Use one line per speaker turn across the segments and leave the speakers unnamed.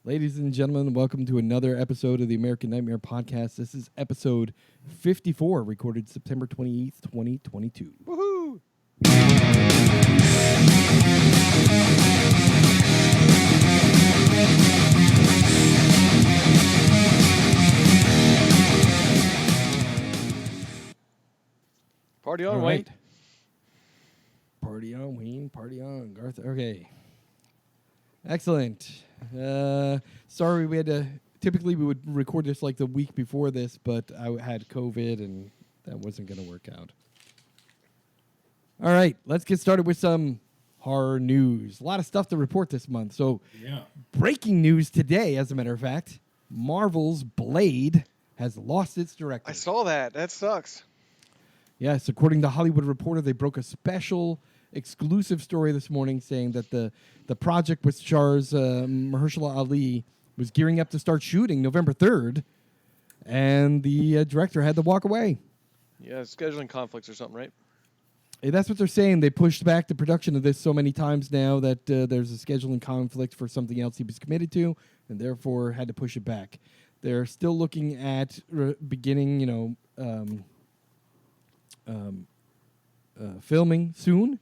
Ladies and gentlemen, welcome to another episode of the American Nightmare Podcast. This is episode 54, recorded September 28th, 2022.
Woohoo! Party on,
All
Wayne.
right. Party on, Wayne. Party on, Garth. Okay. Excellent. Sorry we had to... Typically, we would record this like the week before this, but I had COVID, and that wasn't going to work out. All right, let's get started with some horror news. A lot of stuff to report this month. So, breaking news today, as a matter of fact, Marvel's Blade has lost its director.
I saw that. That sucks.
Yes, according to Hollywood Reporter, they broke a special exclusive story this morning saying that the project with stars Mahershala Ali was gearing up to start shooting November 3rd, and the director had to walk away.
Yeah, scheduling conflicts or something, right?
Hey, that's what they're saying. They pushed back the production of this so many times now that there's a scheduling conflict for something else he was committed to, and therefore had to push it back. They're still looking at beginning, filming soon,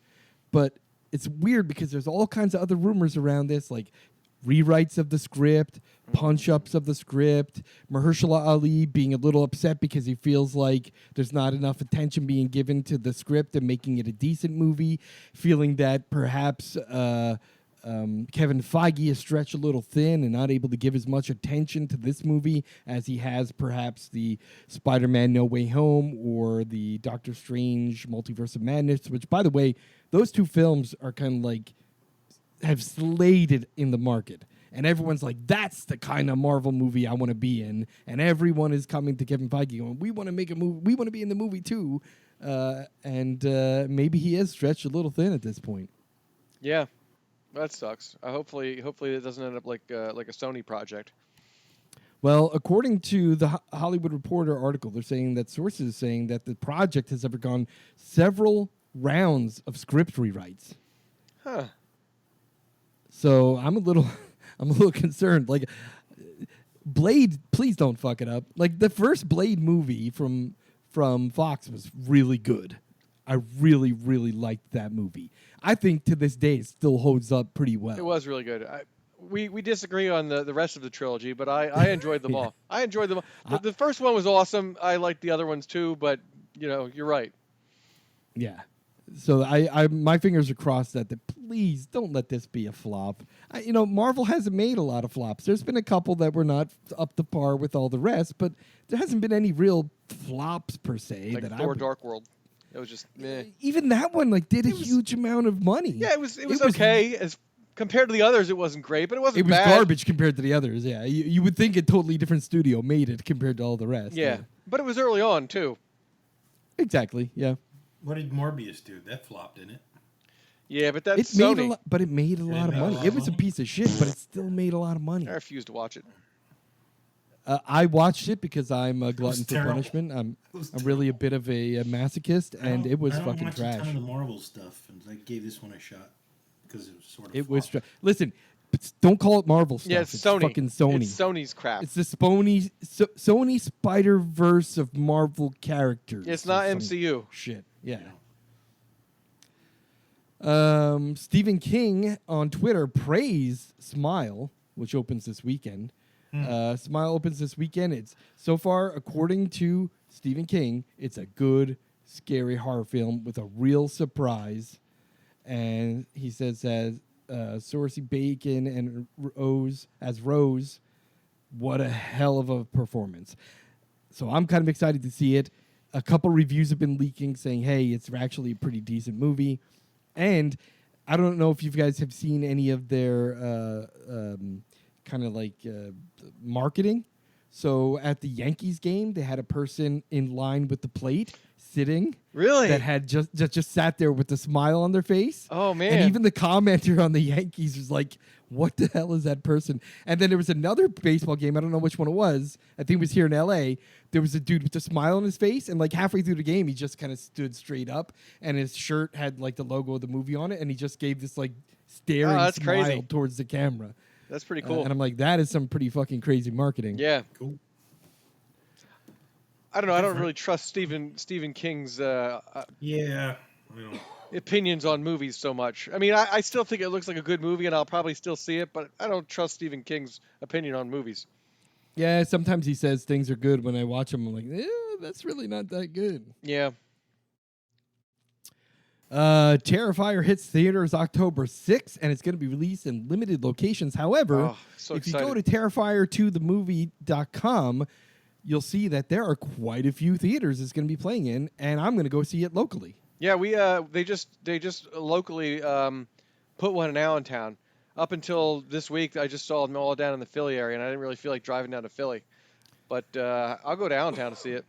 but it's weird because there's all kinds of other rumors around this, like rewrites of the script, punch-ups of the script, Mahershala Ali being a little upset because he feels like there's not enough attention being given to the script and making it a decent movie, feeling that perhaps Kevin Feige is stretched a little thin and not able to give as much attention to this movie as he has perhaps the Spider-Man No Way Home or the Doctor Strange Multiverse of Madness, which, by the way, those two films are kind of like have slayed it in the market. And everyone's like, that's the kind of Marvel movie I want to be in. And everyone is coming to Kevin Feige going, we want to make a movie. We want to be in the movie too. And maybe he is stretched a little thin at this point.
Yeah, that sucks. Hopefully it doesn't end up like a Sony project.
Well, according to the Hollywood Reporter article, they're saying that sources saying that the project has undergone several rounds of script rewrites.
Huh.
So I'm a little concerned. Like, Blade, please don't fuck it up. Like, the first Blade movie from Fox was really good. I really, really liked that movie. I think to this day it still holds up pretty well.
It was really good. We disagree on the rest of the trilogy, but I enjoyed them all. I enjoyed them all. The first one was awesome. I liked the other ones too, but you're right.
Yeah. So I my fingers are crossed that please don't let this be a flop. Marvel hasn't made a lot of flops. There's been a couple that were not up to par with all the rest, but there hasn't been any real flops per se.
Like Thor: Dark World. It was just meh.
Even that one did a huge amount of money.
Yeah, it was okay as compared to the others. It wasn't great, but it wasn't.
It was
bad.
garbage compared to the others. Yeah, you would think a totally different studio made it compared to all the rest.
Yeah, but it was early on too.
Exactly. Yeah.
What did Morbius do? That flopped, didn't it?
Yeah, but that's
Sony.
Sony.
But it made a lot of money. It was a piece of shit, but it still made a lot of money.
I refuse to watch it.
I watched it because I'm a glutton for
terrible.
punishment. I'm really a bit of a masochist, and it was fucking
I don't watch
trash.
a ton of the Marvel stuff, and I gave this one a shot because it was sort of.
It was listen. Don't call it Marvel stuff.
Yeah, it's Sony.
Fucking Sony.
It's Sony's crap.
It's the Sony Spider-Verse of Marvel characters.
It's not
Some
MCU.
Shit. Yeah. Stephen King on Twitter praised Smile, which opens this weekend. Smile opens this weekend. It's so far, according to Stephen King, it's a good, scary horror film with a real surprise. And he says as Saoirse Bacon and Rose, what a hell of a performance. So I'm kind of excited to see it. A couple reviews have been leaking saying, hey, it's actually a pretty decent movie. And I don't know if you guys have seen any of their kind of like marketing. So at the Yankees game, they had a person in line with the plate sitting.
Really?
That had just sat there with a smile on their face.
Oh, man.
And even the commenter on the Yankees was like, what the hell is that person? And then there was another baseball game. I don't know which one it was. I think it was here in L.A. There was a dude with a smile on his face. And like halfway through the game, he just kind of stood straight up. And his shirt had like the logo of the movie on it. And he just gave this like staring smile
crazy.
towards the camera.
That's pretty cool.
And I'm like, that is some pretty fucking crazy marketing.
Yeah.
Cool.
I don't know. I don't
Different.
really trust Stephen King's
Yeah. I don't.
opinions on movies so much. I mean, I still think it looks like a good movie, and I'll probably still see it, but I don't trust Stephen King's opinion on movies.
Yeah, sometimes he says things are good. When I watch them, I'm like, that's really not that good.
Yeah.
Terrifier hits theaters October 6th, and it's going to be released in limited locations. However,
Oh, so
if
excited.
you go to terrifier2themovie.com, you'll see that there are quite a few theaters it's going to be playing in, and I'm going to go see it locally.
Yeah, they just locally put one in Allentown. Up until this week, I just saw them all down in the Philly area, and I didn't really feel like driving down to Philly. But I'll go to Allentown to see it.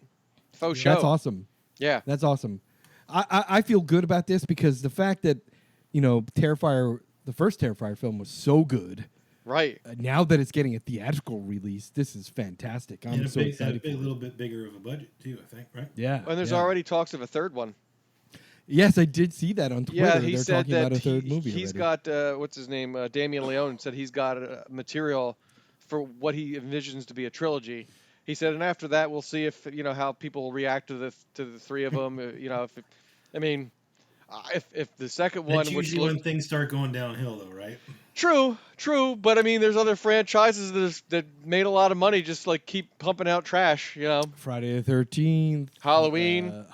Faux show.
That's awesome.
Yeah.
That's awesome. I feel good about this because the fact that, Terrifier, the first Terrifier film was so good.
Right.
Now that it's getting a theatrical release, this is fantastic. I'm
And
so excited.
a little bit bigger of a budget too, I think, right?
Yeah.
And there's
yeah.
already talks of a third one.
Yes, I did see that on Twitter.
Yeah, he
They're
said
talking
that
about a third movie
he's
already.
got, what's his name, Damien Leone said he's got material for what he envisions to be a trilogy. He said, and after that, we'll see if, how people react to the three of them. If the second one,
That's
which
usually when
looked
things start going downhill, though, right?
true, but I mean, there's other franchises that made a lot of money just like keep pumping out trash,
Friday the 13th.
Halloween.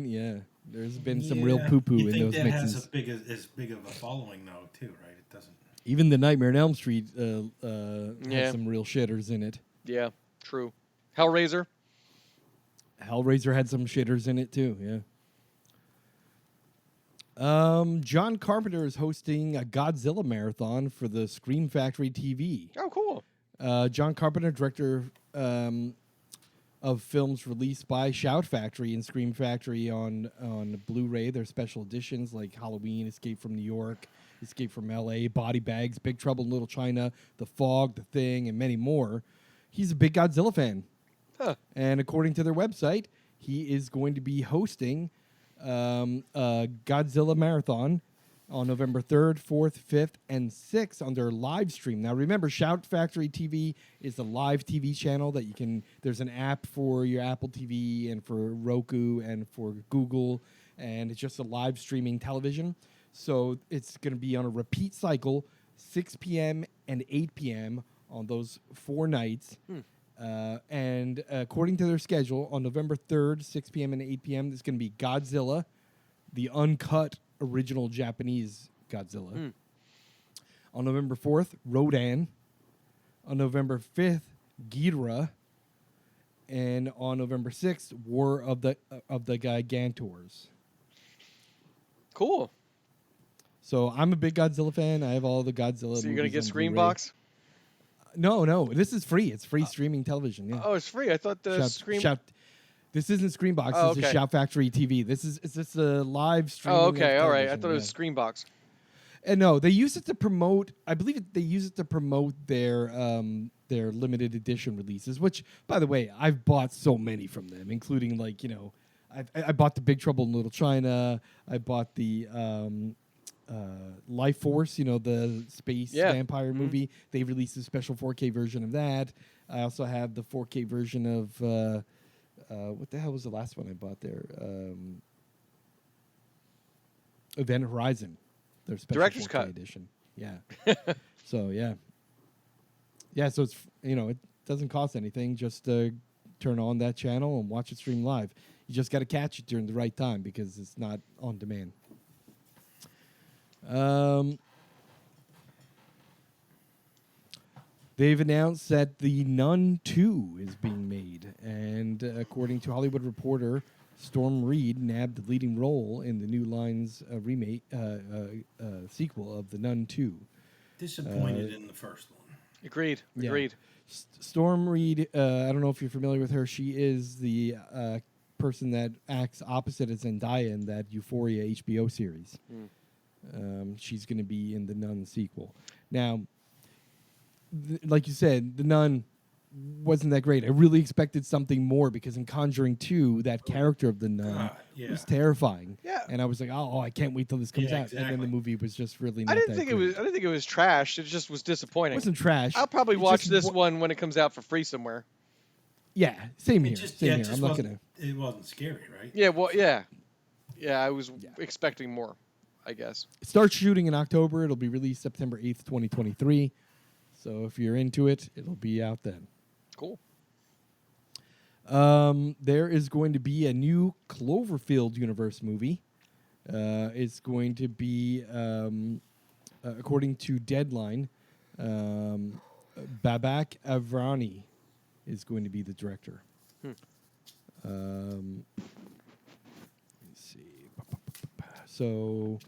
Yeah. There's been some real poo-poo
you
in
think
those
that
mixes.
has as big of a following, though, too, right? It doesn't.
Even the Nightmare on Elm Street
Yeah.
has some real shitters in it.
Yeah, true. Hellraiser.
Hellraiser had some shitters in it too, yeah. John Carpenter is hosting a Godzilla marathon for the Scream Factory TV.
Oh, cool.
John Carpenter, director of films released by Shout Factory and Scream Factory on Blu-ray. Their special editions like Halloween, Escape from New York, Escape from L.A., Body Bags, Big Trouble in Little China, The Fog, The Thing, and many more. He's a big Godzilla fan.
Huh.
And according to their website, he is going to be hosting a Godzilla marathon on November 3rd, 4th, 5th, and 6th on their live stream. Now, remember, Shout Factory TV is a live TV channel that you can... There's an app for your Apple TV and for Roku and for Google, and it's just a live streaming television. So it's going to be on a repeat cycle, 6 p.m. and 8 p.m. on those 4 nights. And according to their schedule, on November 3rd, 6 p.m. and 8 p.m., there's going to be Godzilla, the uncut original Japanese Godzilla. On November 4th, Rodan. On November 5th, Ghidorah. And on November 6th, War of the Gigantors.
Cool.
So I'm a big Godzilla fan. I have all the Godzilla.
So you're gonna
movies
get
on Blu-ray.
Screenbox?
No. This is free. It's free streaming television. Yeah.
Oh, it's free. I thought the Scream.
This isn't Screenbox.
Oh,
This is
okay.
Shout Factory TV. It's just a live stream.
Oh, okay. All right. I thought it was Screenbox.
And no, they use it to promote. I believe they use it to promote their limited edition releases. Which, by the way, I've bought so many from them, including I bought the Big Trouble in Little China. I bought the Life Force, the space vampire movie. They released a special 4K version of that. I also have the 4K version of what the hell was the last one I bought there? Event Horizon, their special
Director's
4K
cut
edition. Yeah. So yeah. So it's it doesn't cost anything. Just turn on that channel and watch it stream live. You just got to catch it during the right time because it's not on demand. They've announced that The Nun 2 is being made, and according to Hollywood Reporter, Storm Reid nabbed the leading role in the New Lines remake sequel of The Nun 2.
Disappointed in the first one.
Agreed.
Yeah.
Agreed.
Storm Reid, I don't know if you're familiar with her. She is the person that acts opposite of Zendaya in that Euphoria HBO series. She's going to be in the Nun sequel. Now, like you said, the Nun, wasn't that great. I really expected something more because in Conjuring 2, that character of the nun
yeah.
was terrifying.
Yeah.
And I was like, oh, I can't wait till this comes
Yeah,
out. And then the
exactly.
movie was just really not
I didn't
that
think
great.
I didn't think it was trash. It just was
It
disappointing.
wasn't trash.
I'll probably
It
watch
just
this one when it comes out for free somewhere.
Yeah, same
It
here.
just,
Same
yeah, it
here.
just
I'm not
wasn't,
gonna.
it wasn't scary, right?
Yeah, well, yeah. I was
Yeah.
expecting more, I guess.
It starts shooting in October. It'll be released September 8th, 2023. So if you're into it, it'll be out then.
Cool.
There is going to be a new Cloverfield universe movie. It's going to be, according to Deadline, Babak Avrani is going to be the director. Let's see. So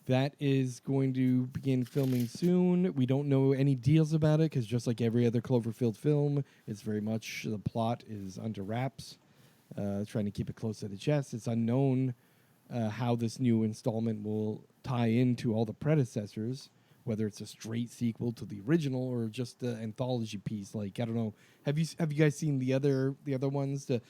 that is going to begin filming soon. We don't know any deals about it because just like every other Cloverfield film, it's very much the plot is under wraps, trying to keep it close to the chest. It's unknown how this new installment will tie into all the predecessors, whether it's a straight sequel to the original or just an anthology piece. Like, I don't know. Have you guys seen the other ones? The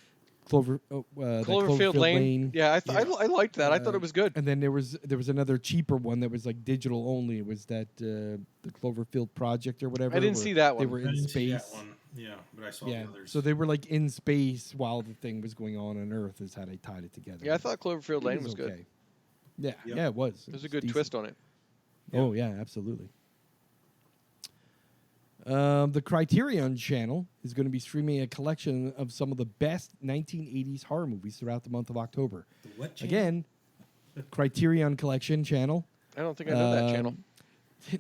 Cloverfield Lane. Yeah, I liked that. I thought it was good.
And then there was another cheaper one that was like digital only. It was that the Cloverfield Project or whatever.
I didn't
where
see that
They
one.
were
I
in
didn't see
space.
that one. Yeah, but I saw
Yeah,
the others.
so they were like in space while the thing was going on Earth. Is how they tied it together.
Yeah, I thought Cloverfield
It
Lane was good.
okay. Yeah,
Yep.
yeah, it was.
There's a
was
good
decent.
twist on it.
Oh yeah, absolutely. The Criterion Channel is going to be streaming a collection of some of the best 1980s horror movies throughout the month of October.
The what channel?
Again, Criterion Collection Channel.
I don't think I know that channel.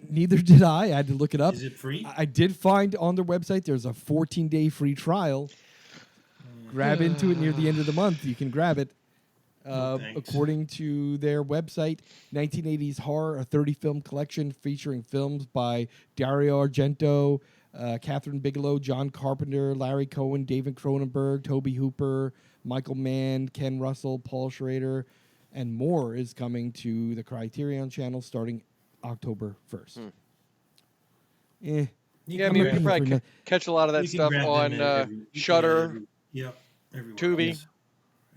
Neither did I. I had to look it up.
Is it free?
I did find on their website there's a 14-day free trial. Grab into it near the end of the month. You can grab it.
Thanks.
According to their website, 1980s horror, a 30-film collection featuring films by Dario Argento, Catherine Bigelow, John Carpenter, Larry Cohen, David Cronenberg, Toby Hooper, Michael Mann, Ken Russell, Paul Schrader, and more is coming to the Criterion Channel starting October 1st.
You
Yeah, I
can
mean, we
grab
could
it.
probably
for
catch a lot of that
You can
stuff
grab them
on
at every-
Shudder,
Yep. Everywhere.
Tubi.
Yes.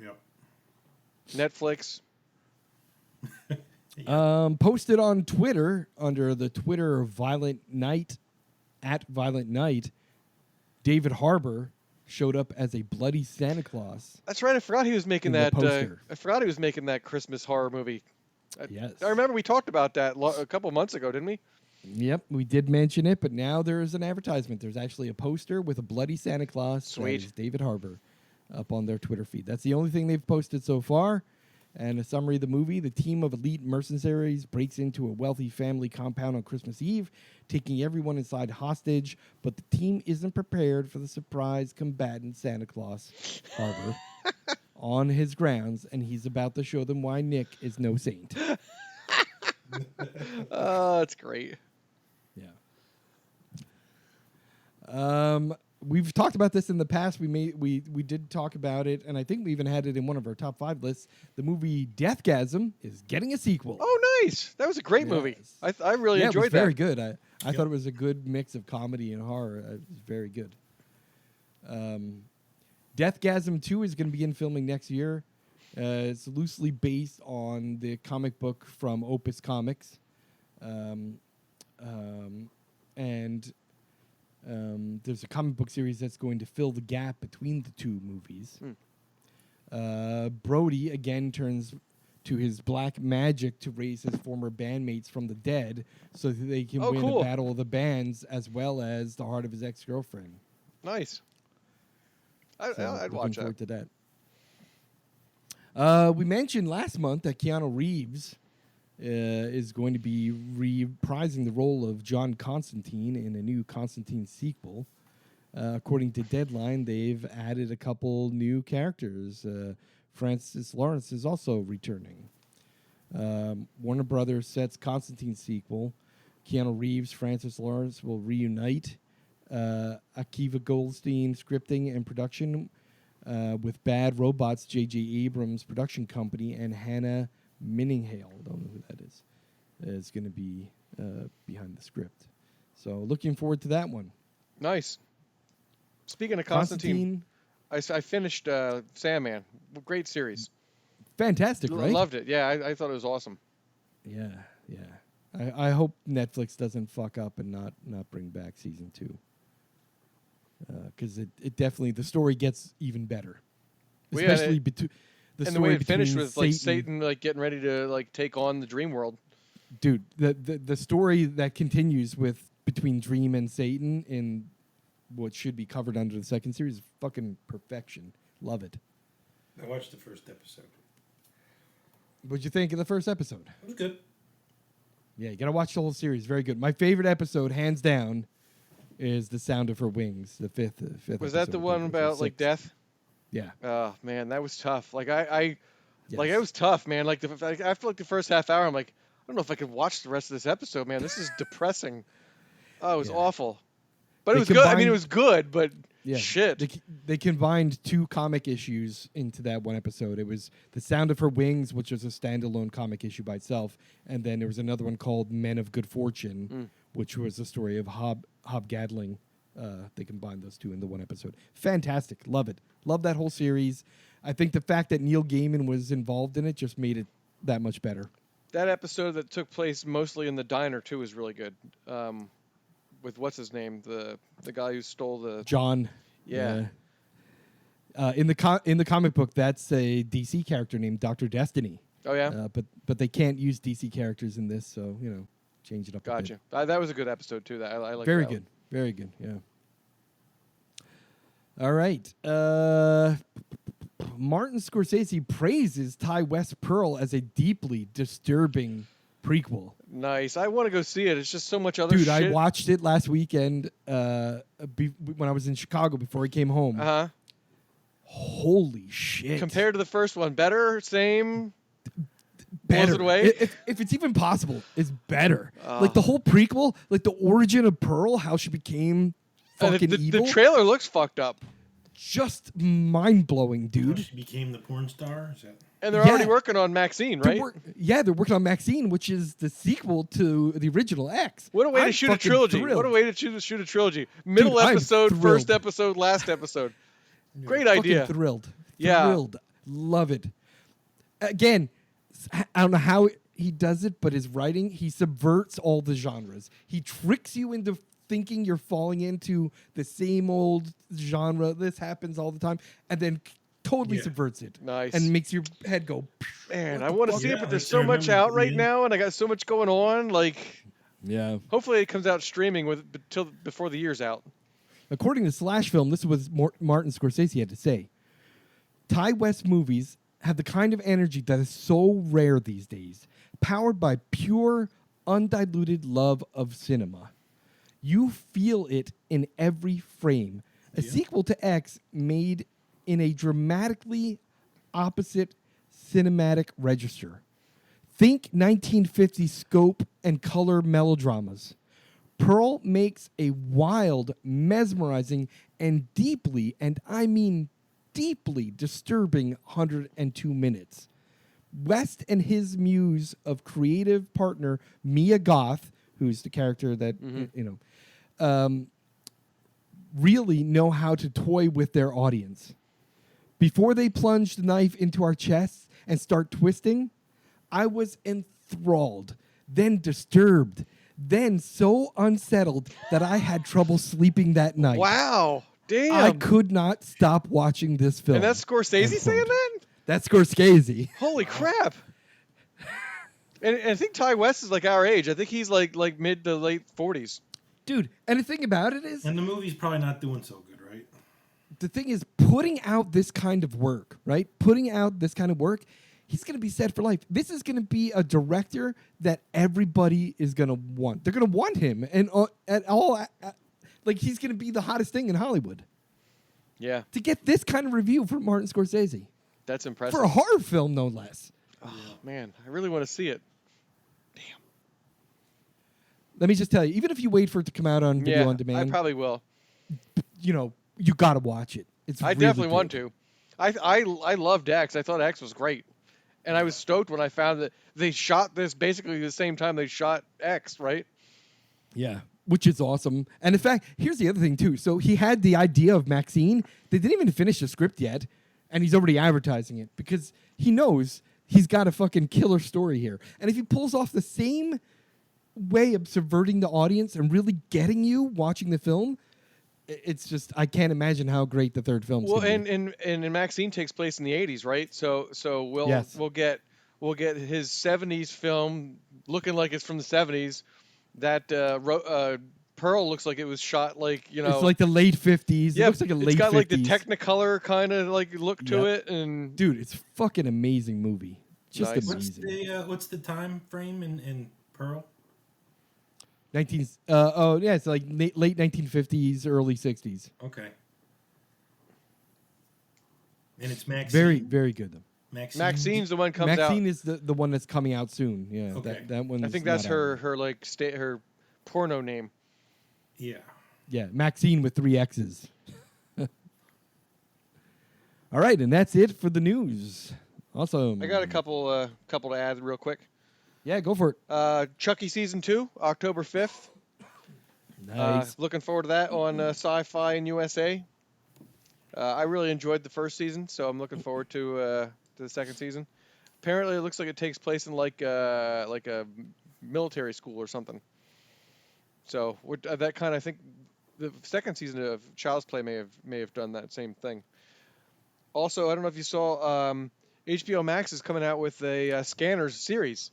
Yep.
Netflix.
Posted on Twitter under the Twitter Violent Night @ViolentNight, David Harbour showed up as a bloody Santa Claus.
That's right. I forgot he was making
In the
that.
poster.
I forgot he was making that Christmas horror movie.
Yes.
I remember we talked about that a couple months ago, didn't we?
Yep, we did mention it, but now there is an advertisement. There's actually a poster with a bloody Santa Claus.
Sweet.
That is David Harbour up on their Twitter feed. That's the only thing they've posted so far. And a summary of the movie: the team of elite mercenaries breaks into a wealthy family compound on Christmas Eve, taking everyone inside hostage. But the team isn't prepared for the surprise combatant Santa Claus, Harbour, on his grounds, and he's about to show them why Nick is no saint.
Oh, that's great.
Yeah. We've talked about this in the past. We did talk about it, and I think we even had it in one of our top 5 lists. The movie Deathgasm is getting a sequel.
Oh, nice. That was a great movie.
Yes.
I really
yeah,
enjoyed
it was very
that.
good. I thought it was a good mix of comedy and horror. It was very good. Deathgasm 2 is going to begin filming next year. It's loosely based on the comic book from Opus Comics. There's a comic book series that's going to fill the gap between the two movies. Brody again turns to his black magic to raise his former bandmates from the dead so that they can win
cool.
a battle of the bands as well as the heart of his ex-girlfriend.
Nice. I'd
Looking
watch that.
forward to that. We mentioned last month that Keanu Reeves is going to be reprising the role of John Constantine in a new Constantine sequel. According to Deadline, they've added a couple new characters. Francis Lawrence is also returning. Warner Brothers sets Constantine sequel. Keanu Reeves, Francis Lawrence will reunite. Akiva Goldstein scripting and production with Bad Robots, J.J. Abrams production company, and Hannah Minninghale, don't know who that is going to be behind the script. So looking forward to that one.
Nice. Speaking of Constantine, I finished Sandman. Great series.
Fantastic, right?
Loved it. Yeah, I thought it was awesome.
Yeah. I hope Netflix doesn't fuck up and not bring back season 2. Because it definitely, the story gets even better.
Well, yeah,
Especially
the way it finished with
Satan,
Satan getting ready to take on the dream world.
Dude, the story that continues with between Dream and Satan in what should be covered under the second series is fucking perfection. Love it.
I watched the first episode.
What'd you think of the first episode?
It was good.
Yeah, you gotta watch the whole series. Very good. My favorite episode, hands down, is The Sound of Her Wings. The fifth.
Was that the one about death?
Yeah.
Oh man, that was tough. It
Yes.
was tough, man. After the first half hour, I'm like, I don't know if I could watch the rest of this episode, man. This is depressing. Oh, it was awful. But it was good. I mean, it was good, but shit.
They combined 2 comic issues into that one episode. It was The Sound of Her Wings, which was a standalone comic issue by itself, and then there was another one called Men of Good Fortune, which was the story of Hob Gadling. They combined those 2 into one episode. Fantastic. Love it. Love that whole series. I think the fact that Neil Gaiman was involved in it just made it that much better.
That episode that took place mostly in the diner too is really good. With what's his name, the guy who stole the
John.
Yeah.
In the comic book, that's a DC character named Dr. Destiny.
Oh yeah.
But they can't use DC characters in this, so change it up.
Gotcha. That was a good episode too. That I like.
Very
that
good.
One.
Very good. Yeah. All right. Martin Scorsese praises Ty West Pearl as a deeply disturbing prequel.
Nice. I want to go see it. It's just so much other shit.
Dude, I watched it last weekend when I was in Chicago before he came home.
Uh-huh.
Holy shit.
Compared to the first one, better, same,
better.
blows it away?
If it's even possible, it's better. Like the whole prequel, like the origin of Pearl, how she became fucking evil.
The trailer looks fucked up.
Just mind-blowing, dude.
She became the porn star? Is that...
And they're already working on Maxine, right?
They're working on Maxine, which is the sequel to the original X.
What a way to shoot a trilogy.
Thrilled.
What a way to shoot a trilogy. Middle episode, first episode, last episode. Great idea.
Thrilled.
Yeah.
Thrilled. Love it. Again, I don't know how he does it, but his writing, he subverts all the genres. He tricks you into thinking you're falling into the same old genre. This happens all the time. And then totally subverts it.
Nice.
And makes your head go,
man, I want to see it, but there's so much out right now, and I got so much going on. Hopefully it comes out streaming before the year's out.
According to Slash Film, this is what Martin Scorsese had to say. Ty West movies have the kind of energy that is so rare these days, powered by pure, undiluted love of cinema. You feel it in every frame. A sequel to X made in a dramatically opposite cinematic register. Think 1950s scope and color melodramas. Pearl makes a wild, mesmerizing, and deeply, and I mean deeply disturbing 102 minutes. West and his muse of creative partner Mia Goth, who's the character that, really know how to toy with their audience. Before they plunge the knife into our chests and start twisting, I was enthralled, then disturbed, then so unsettled that I had trouble sleeping that night.
Wow. Damn.
I could not stop watching this film.
And that's Scorsese saying that?
That's Scorsese.
Holy crap. And I think Ty West is like our age. I think he's like mid to late 40s.
Dude, and the thing about it is...
And the movie's probably not doing so good, right?
The thing is, putting out this kind of work, right? Putting out this kind of work, he's going to be set for life. This is going to be a director that everybody is going to want. They're going to want him. And he's going to be the hottest thing in Hollywood.
Yeah.
To get this kind of review from Martin Scorsese.
That's impressive.
For a horror film, no less.
Oh, man. I really want to see it. Damn.
Let me just tell you, even if you wait for it to come out on video on demand,
I probably will.
You got to watch it.
I
really
definitely
good.
want to. I loved X. I thought X was great. And I was stoked when I found that they shot this basically the same time they shot X, right?
Yeah. which is awesome. And in fact, here's the other thing too. So he had the idea of Maxine. They didn't even finish the script yet, and he's already advertising it because he knows he's got a fucking killer story here. And if he pulls off the same way of subverting the audience and really getting you watching the film, it's just, I can't imagine how great the third film's
Well,
gonna be.
and Maxine takes place in the 80s, right? So we'll
Yes.
we'll get his 70s film looking like it's from the 70s. That Pearl looks like it was shot like,
It's like the late 50s.
Yeah,
It looks like a late 50s.
It's got like the Technicolor kind of like look to
Yep.
it, and
Dude, it's fucking amazing movie. Just
Nice.
amazing.
What's the time frame in Pearl?
19 it's like late 1950s, early 60s.
Okay. And it's Maxine.
Very, very good though.
Maxine's the one comes out.
Maxine is the one that's coming out soon. Yeah,
Okay.
that one.
I think that's her her porno name.
Yeah.
Yeah, Maxine with 3 X's. All right, and that's it for the news. Awesome.
I got a couple to add real quick.
Yeah, go for it.
Chucky season 2, October 5th.
Nice.
Looking forward to that on Sci-Fi and USA. I really enjoyed the first season, so I'm looking forward to the second season. Apparently, it looks like it takes place in like a military school or something. So that kind of, I think the second season of Child's Play may have done that same thing. Also, I don't know if you saw HBO Max is coming out with a Scanners series.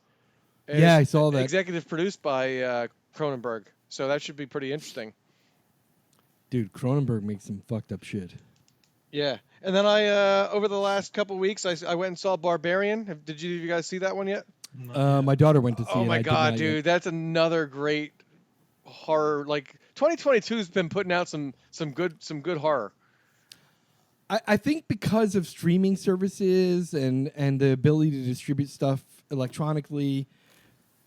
And
Yeah, I
it's
saw that.
Executive produced by Cronenberg, so that should be pretty interesting.
Dude, Cronenberg makes some fucked up shit.
Yeah, and then I over the last couple weeks I went and saw Barbarian. Did you guys see that one yet?
My daughter went to see it.
Oh
I
my
did
god,
not yet.
dude, that's another great horror. Like 2022's been putting out some good horror.
I think because of streaming services and the ability to distribute stuff electronically,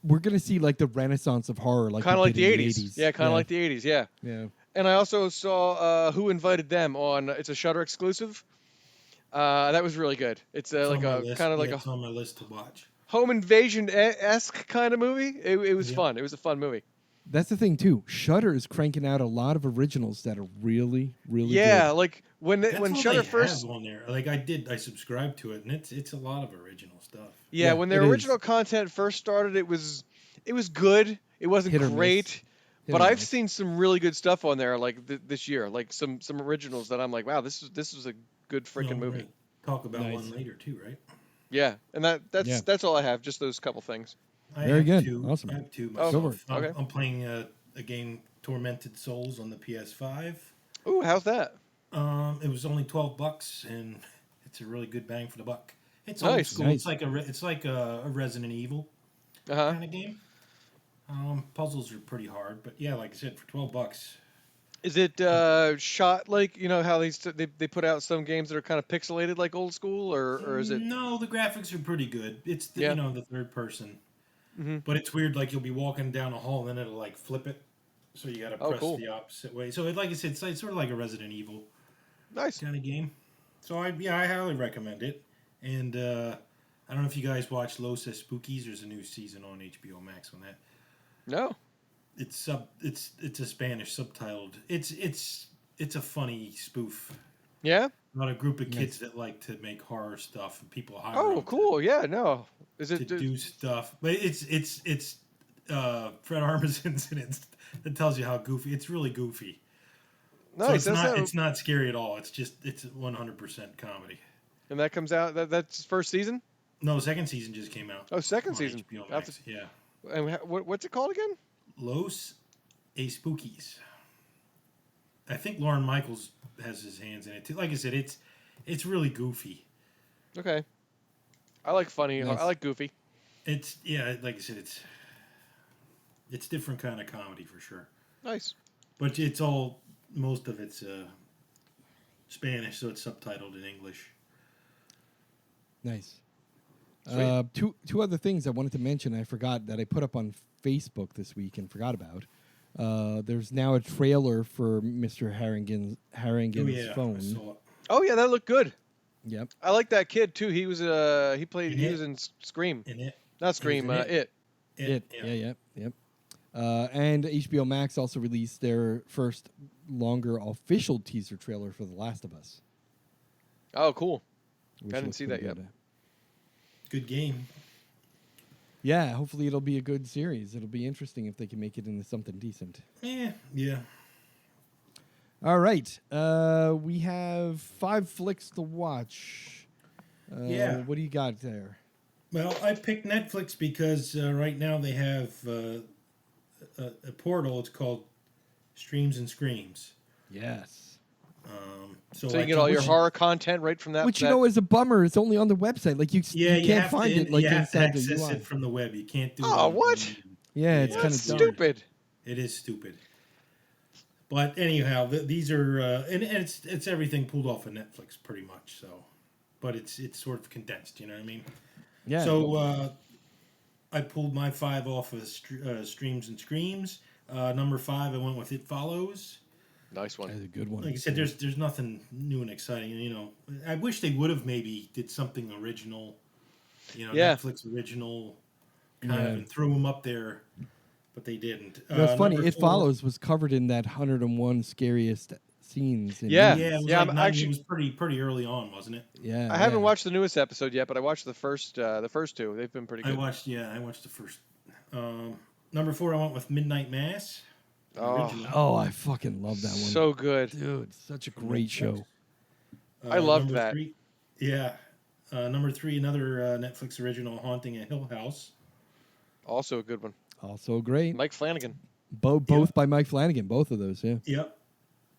we're gonna see like the renaissance of horror, like
Kind of
we
like
did
the
in
80s. Yeah, kind of like the 80s. Yeah.
Yeah.
And I also saw Who Invited Them on. It's a Shudder exclusive. That was really good. It's like a kind of like
it's
a
on my list to watch.
home invasion esque kind of movie. It was
Yeah.
fun. It was a fun movie.
That's the thing too. Shudder is cranking out a lot of originals that are really, really
Yeah,
good.
like when
That's
when
all
Shudder
they
first.
have on there. Like I subscribed to it, and it's a lot of original stuff.
Yeah,
Yeah,
when their
it is.
original content first started, it was good. It wasn't
Hit or miss.
great,
Hit
but
or
I've
miss.
seen some really good stuff on there, like this year, like some originals that I'm like, wow, this was a good freaking
No, we're
movie.
gonna talk about
Nice.
one later too, right?
Yeah, and that's
Yeah.
that's all I have. Just those couple things.
I
Very
have
good.
Two.
Awesome.
I have two
Oh,
go
myself.
for
it. Okay.
I'm playing a game, Tormented Souls, on the PS5.
Ooh, how's that?
It was only $12, and it's a really good bang for the buck. It's
Nice.
old school.
Nice.
It's like a Resident Evil
Uh huh.
kind of game. Puzzles are pretty hard, but yeah, like I said, for $12.
Is it shot like how they put out some games that are kind of pixelated like old school, or is it?
No, the graphics are pretty good. It's the,
Yeah.
the third person,
Mhm.
but it's weird. Like you'll be walking down a hall, and then it'll like flip it, so you got to
Oh,
press
cool.
the opposite way. So like I said, it's sort of like a Resident Evil
Nice.
kind of game. So I highly recommend it. And I don't know if you guys watch Los Spookies. There's a new season on HBO Max on that.
No.
It's a Spanish subtitled. It's a funny spoof
Yeah.
about a group of kids that like to make horror stuff, and people hire
Oh,
them
cool. Yeah. No. Is
to
it?
do stuff. But it's Fred Armisen's in it that tells you how goofy. It's really goofy.
Nice.
So
That's
it's not scary at all. It's 100% comedy.
and that comes out. That's first season.
No, second season just came out.
Oh, second
on
season.
HBO
That's
Max. Yeah.
And what's it called again?
Los Spookies. I think Lauren Michaels has his hands in it too. Like I said, it's really goofy.
Okay. I like funny.
Nice.
I like goofy.
Like I said, it's different kind of comedy for sure.
Nice.
But most of it's Spanish, so it's subtitled in English.
Nice.
Sweet.
Two other things I wanted to mention I forgot that I put up on Facebook this week and forgot about. There's now a trailer for Mr. Harrigan's
I
phone.
saw it.
Oh yeah, that looked good.
Yep.
I like that kid too. He was
In
he
It?
was in Scream.
In it.
Not Scream.
in
It.
Yep. And HBO Max also released their first longer official teaser trailer for The Last of Us.
Oh, cool.
which
I didn't
looks
see
pretty
that yet.
good.
Good game.
Yeah, hopefully it'll be a good series. It'll be interesting if they can make it into something decent.
Yeah.
All right. We have 5 flicks to watch.
Yeah.
What do you got there?
Well, I picked Netflix because right now they have a portal. It's called Streams and Screams.
Yes.
So you get all your horror content right from that.
Which, you know, is a bummer. It's only on the website. Like, you can't
have
find
to,
it like
you have to
inside the
access
UI.
it from the web. You can't do it.
Oh, what?
Yeah, it's kind of
That's
dumb.
stupid.
It is stupid. But anyhow, these are and it's everything pulled off of Netflix pretty much. So, but it's sort of condensed. You know what I mean?
Yeah.
So I pulled my 5 off of Streams and Screams. Number 5, I went with It Follows.
Nice one.
That's a good one.
Like I said, there's nothing new and exciting. You know, I wish they would have maybe did something original. You know,
Yeah.
Netflix original kind of, and threw them up there, but they didn't.
That's funny.
Number
It
4
Follows was covered in that 101 scariest scenes. In
Yeah.
movies.
Yeah, it was
Yeah,
like
I'm
90,
actually-
it was pretty early on, wasn't it?
Yeah.
I haven't watched the newest episode yet, but I watched the first 2. They've been pretty good.
I watched the first. Number 4, I went with Midnight Mass. Original.
Oh, I fucking love that one.
So good.
Dude, such a great show.
I loved
number
that.
3, yeah. Number 3, another Netflix original, Haunting a Hill House.
Also a good one.
Also great.
Mike Flanagan.
Both by Mike Flanagan. Both of those, yeah.
Yep.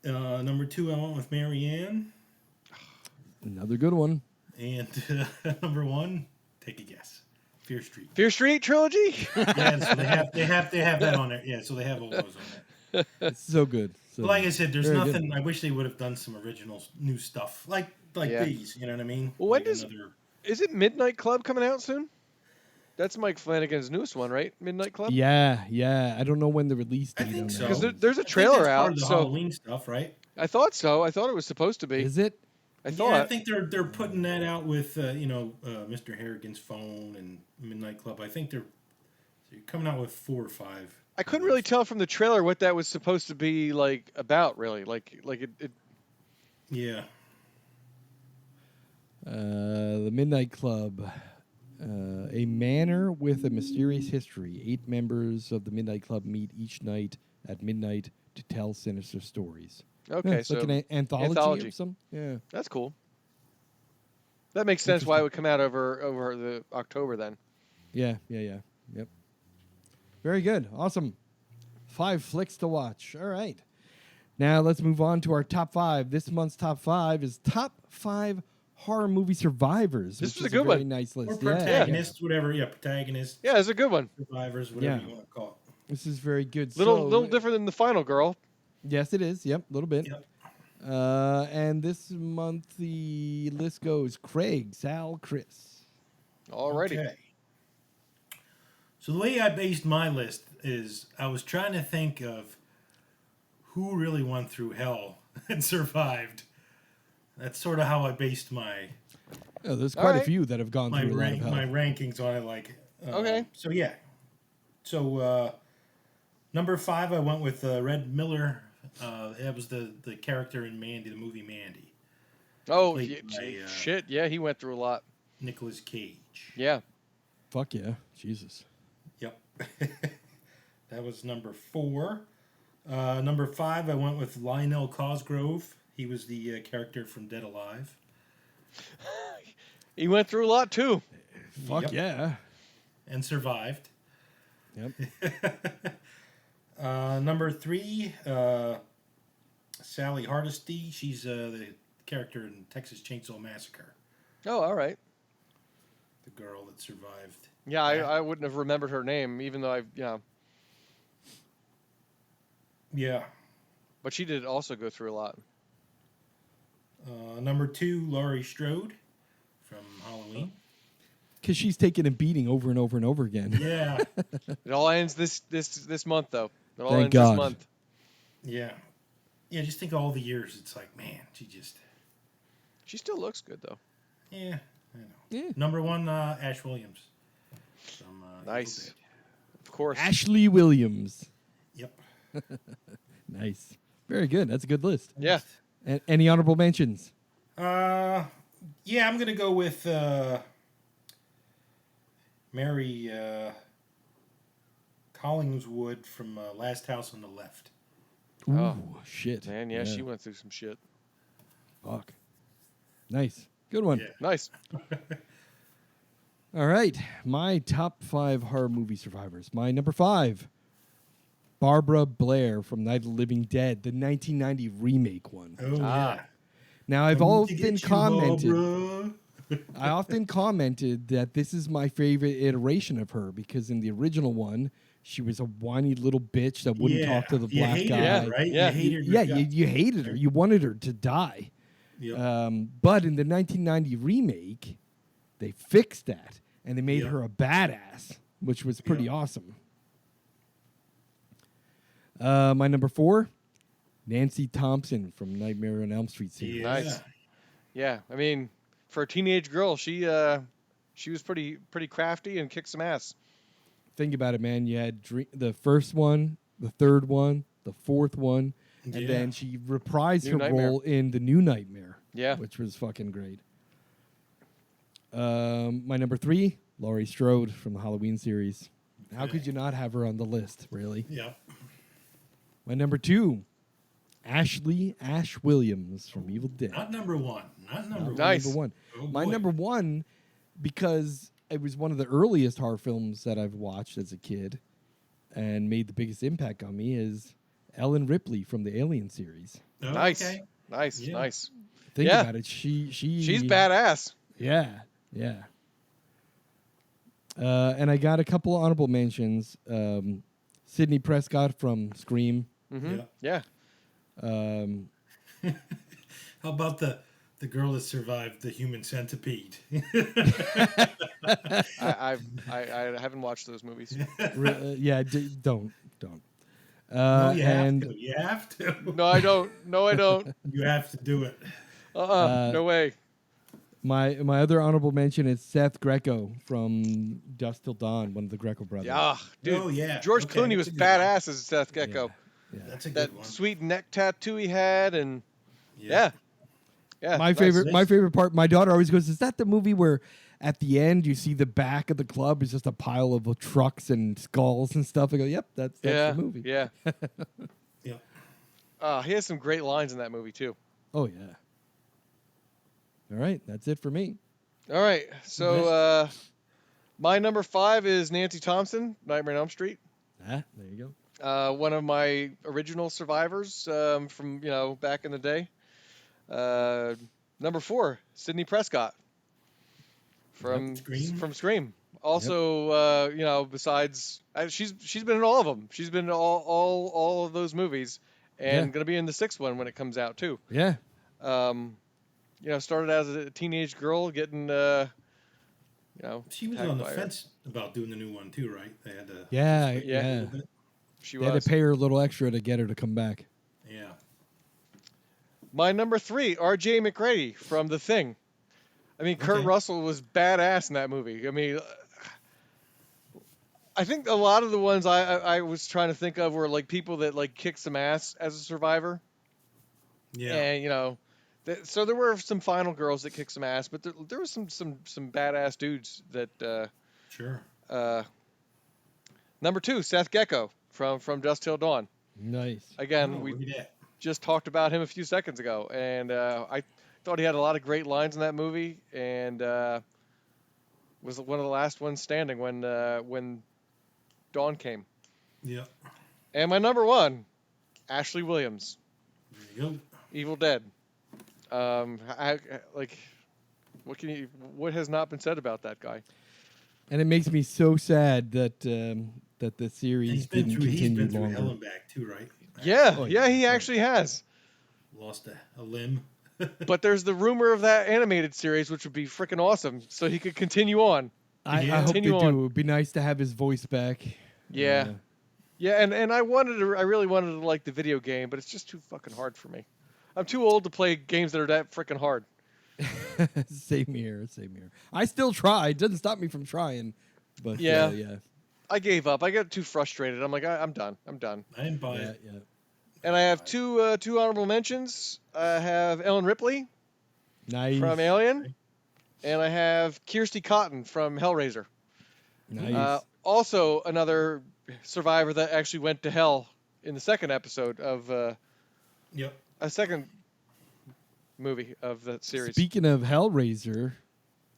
Number 2, I went with Marianne.
Another good one.
And number 1, take a guess. Fear Street.
Fear Street trilogy.
Yeah, so they have that on there. Yeah, so they have all those on there.
It's so good. So
But like I said, there's
very
nothing.
good.
I wish they would have done some original new stuff like
Yeah.
these. You know what I mean?
Well, when
Like
does-
another-
Is it Midnight Club coming out soon? That's Mike Flanagan's newest one, right? Midnight Club.
Yeah. I don't know when the release
I
date
think
on
so.
that
Because
is.
there's a
I think
trailer
that's part
out.
of the
So
Halloween stuff, right?
I thought so. I thought it was supposed to be.
Is it?
I
Yeah,
thought.
I think they're putting that out with Mr. Harrigan's Phone and Midnight Club. I think they're coming out with 4 or 5.
I couldn't really tell from the trailer what that was supposed to be like about. Really, like it.
Yeah.
The Midnight Club. A manor with a mysterious history. 8 members of the Midnight Club meet each night at midnight to tell sinister stories.
Okay,
Yeah, it's
so
like an anthology or something. Yeah.
that's cool. That makes sense why it would come out over the October then.
Yeah. Yep. Very good. Awesome. 5 flicks to watch. All right. Now let's move on to our top 5. This month's top 5 is top 5 horror movie survivors.
This
which
was a
is
good
very
one.
nice
Or
list.
protagonists, whatever. Yeah, protagonists,
Yeah, it's a good one.
survivors, whatever
Yeah.
you want to call
This is very good.
Little different than the Final Girl.
Yes, it is. Yep, a little bit.
Yep.
And this month the list goes Craig, Sal, Chris.
it.
Alrighty.
Okay. So the way I based my list is I was trying to think of who really went through hell and survived. That's sort of how I based my
Oh, there's
All
quite a
right.
few that have gone through a lot of hell.
my rankings on it. Like
Okay.
So yeah. So number 5, I went with Red Miller. That was the character in Mandy, the movie Mandy.
Oh
Played by,
shit! Yeah, he went through a lot.
Nicolas Cage.
Yeah.
Fuck yeah. Jesus.
Yep. That was number 4. Number 5, I went with Lionel Cosgrove. He was the character from Dead Alive.
He went through a lot too.
Fuck
Yep.
yeah.
And survived.
Yep.
Number 3, Sally Hardesty. She's the character in Texas Chainsaw Massacre.
Oh, all right.
The girl that survived.
Yeah, I wouldn't have remembered her name, even though
Yeah.
but she did also go through a lot.
Number 2, Laurie Strode from Halloween.
Because she's taking a beating over and over and over again.
Yeah.
It all ends this month though. It all
Thank
ends
God.
this month.
Yeah. Yeah, just think of all the years. It's like, man,
She still looks good though.
yeah, I know.
Yeah.
Number 1, Ash Williams. From, Evil
Nice.
Dead.
Of course.
Ashley Williams.
Yep.
Nice. Very good. That's a good list.
Yeah.
Any honorable mentions?
Yeah, I'm gonna go with Mary Collingswood from Last House on the Left.
Ooh,
Oh,
shit.
Man, yeah, she went through some shit.
Fuck. Nice. Good one.
Yeah.
Nice.
All right. My top 5 horror movie survivors. My number 5, Barbara Blair from Night of the Living Dead, the 1990 remake one.
Oh
Ah.
yeah.
Now, I've
Coming to
often
get you,
commented.
Barbara.
I often commented that this is my favorite iteration of her because in the original one, she was a whiny little bitch that wouldn't talk to the
You
black
hated
guy.
her, right?
Yeah.
You hated her.
Yeah, you hated her. You wanted her to die.
Yep.
But in the 1990 remake, they fixed that and they made
Yep.
her a badass, which was pretty
Yep.
awesome. My number 4, Nancy Thompson from Nightmare on Elm Street series.
Yeah.
Nice. Yeah, I mean, for a teenage girl, she was pretty crafty and kicked some ass.
Think about it, man. You had the first one, the third one, the fourth one, and
Yeah.
then she reprised
New
her
Nightmare.
role in the New Nightmare.
Yeah.
Which was fucking great. My number 3, Laurie Strode from the Halloween series. How
Okay.
could you not have her on the list, really?
Yep.
My number 2, Ash Williams from Evil Dead.
Not number one. Not number one.
Nice.
Number 1.
Oh,
My
boy.
number 1, because it was one of the earliest horror films that I've watched as a kid and made the biggest impact on me, is Ellen Ripley from the Alien series.
Oh,
Nice.
Okay.
Nice.
Yeah.
Nice.
Think
Yeah.
about it. She's
She's badass.
Yeah, yeah. And I got a couple of honorable mentions. Sidney Prescott from Scream.
Mm-hmm.
Yeah.
Yeah.
How about the girl that survived the human centipede?
I haven't watched those movies.
Yeah, don't.
No, you
And
have to. You have to.
No, I don't. No, I don't.
You have to do it.
No way.
my other honorable mention is Seth Greco from Dusk Till Dawn, one of the Greco brothers.
Yeah, dude.
Oh, yeah.
George
Okay,
Clooney was
that's a good one.
badass as Seth Gecko.
Yeah.
That's a
That
good one.
sweet neck tattoo he had, and yeah.
My
nice.
favorite part. My daughter always goes, "Is that the movie where at the end you see the back of the club is just a pile of trucks and skulls and stuff?" I go, "Yep, that's
Yeah,
the movie."
yeah.
Yeah.
He has some great lines in that movie too.
Oh yeah. All right, that's it for me.
All right, so my number 5 is Nancy Thompson, Nightmare on Elm Street.
There you go.
One of my original survivors from back in the day. Number 4, Sidney Prescott from
Scream.
Scream. Also, besides she's been in all of them. She's been in all of those movies, and
Yeah.
going to be in the 6th one when it comes out too.
Yeah.
Started as a teenage girl getting
She was
attacked
on the
by her.
fence about doing the new one too, right? They had to.
Yeah.
Yeah.
Yeah.
She
They had
was.
to pay her a little extra to get her to come back.
Yeah.
My number 3, R.J. McCready from The Thing. I mean, Kurt
Okay.
Russell was badass in that movie. I mean, I think a lot of the ones I was trying to think of were like people that like kicked some ass as a survivor.
Yeah.
And so there were some final girls that kicked some ass, but there was some badass dudes that.
Sure.
Number 2, Seth Gecko from Dusk Till Dawn.
Nice.
Again,
Oh,
we
look at that.
just talked about him a few seconds ago, and I thought he had a lot of great lines in that movie, and was one of the last ones standing when Dawn came.
Yeah.
And my number 1, Ashley Williams,
There you go.
Evil Dead. What has not been said about that guy?
And it makes me so sad that that the
And
series
he's been
didn't
through. He's
continue
been through
longer.
hell and back too, right?
Yeah,
Oh,
yeah,
yeah.
he actually has.
Lost a limb.
But there's the rumor of that animated series, which would be freaking awesome, so he could continue on.
I
Yeah.
hope they
Continue
do.
on.
It would be nice to have his voice back.
Yeah. Yeah, and I really wanted to like the video game, but it's just too fucking hard for me. I'm too old to play games that are that freaking hard.
Same here. I still try. It doesn't stop me from trying. But
Yeah.
yeah.
I gave up. I got too frustrated. I'm like, I'm done. I'm done.
I didn't buy
Yeah,
it.
yeah.
And I have two honorable mentions. I have Ellen Ripley
Nice.
from Alien, and I have Kirsty Cotton from Hellraiser.
Nice.
Also, another survivor that actually went to hell in the second episode of
Yep.
a second movie of the series.
Speaking of Hellraiser,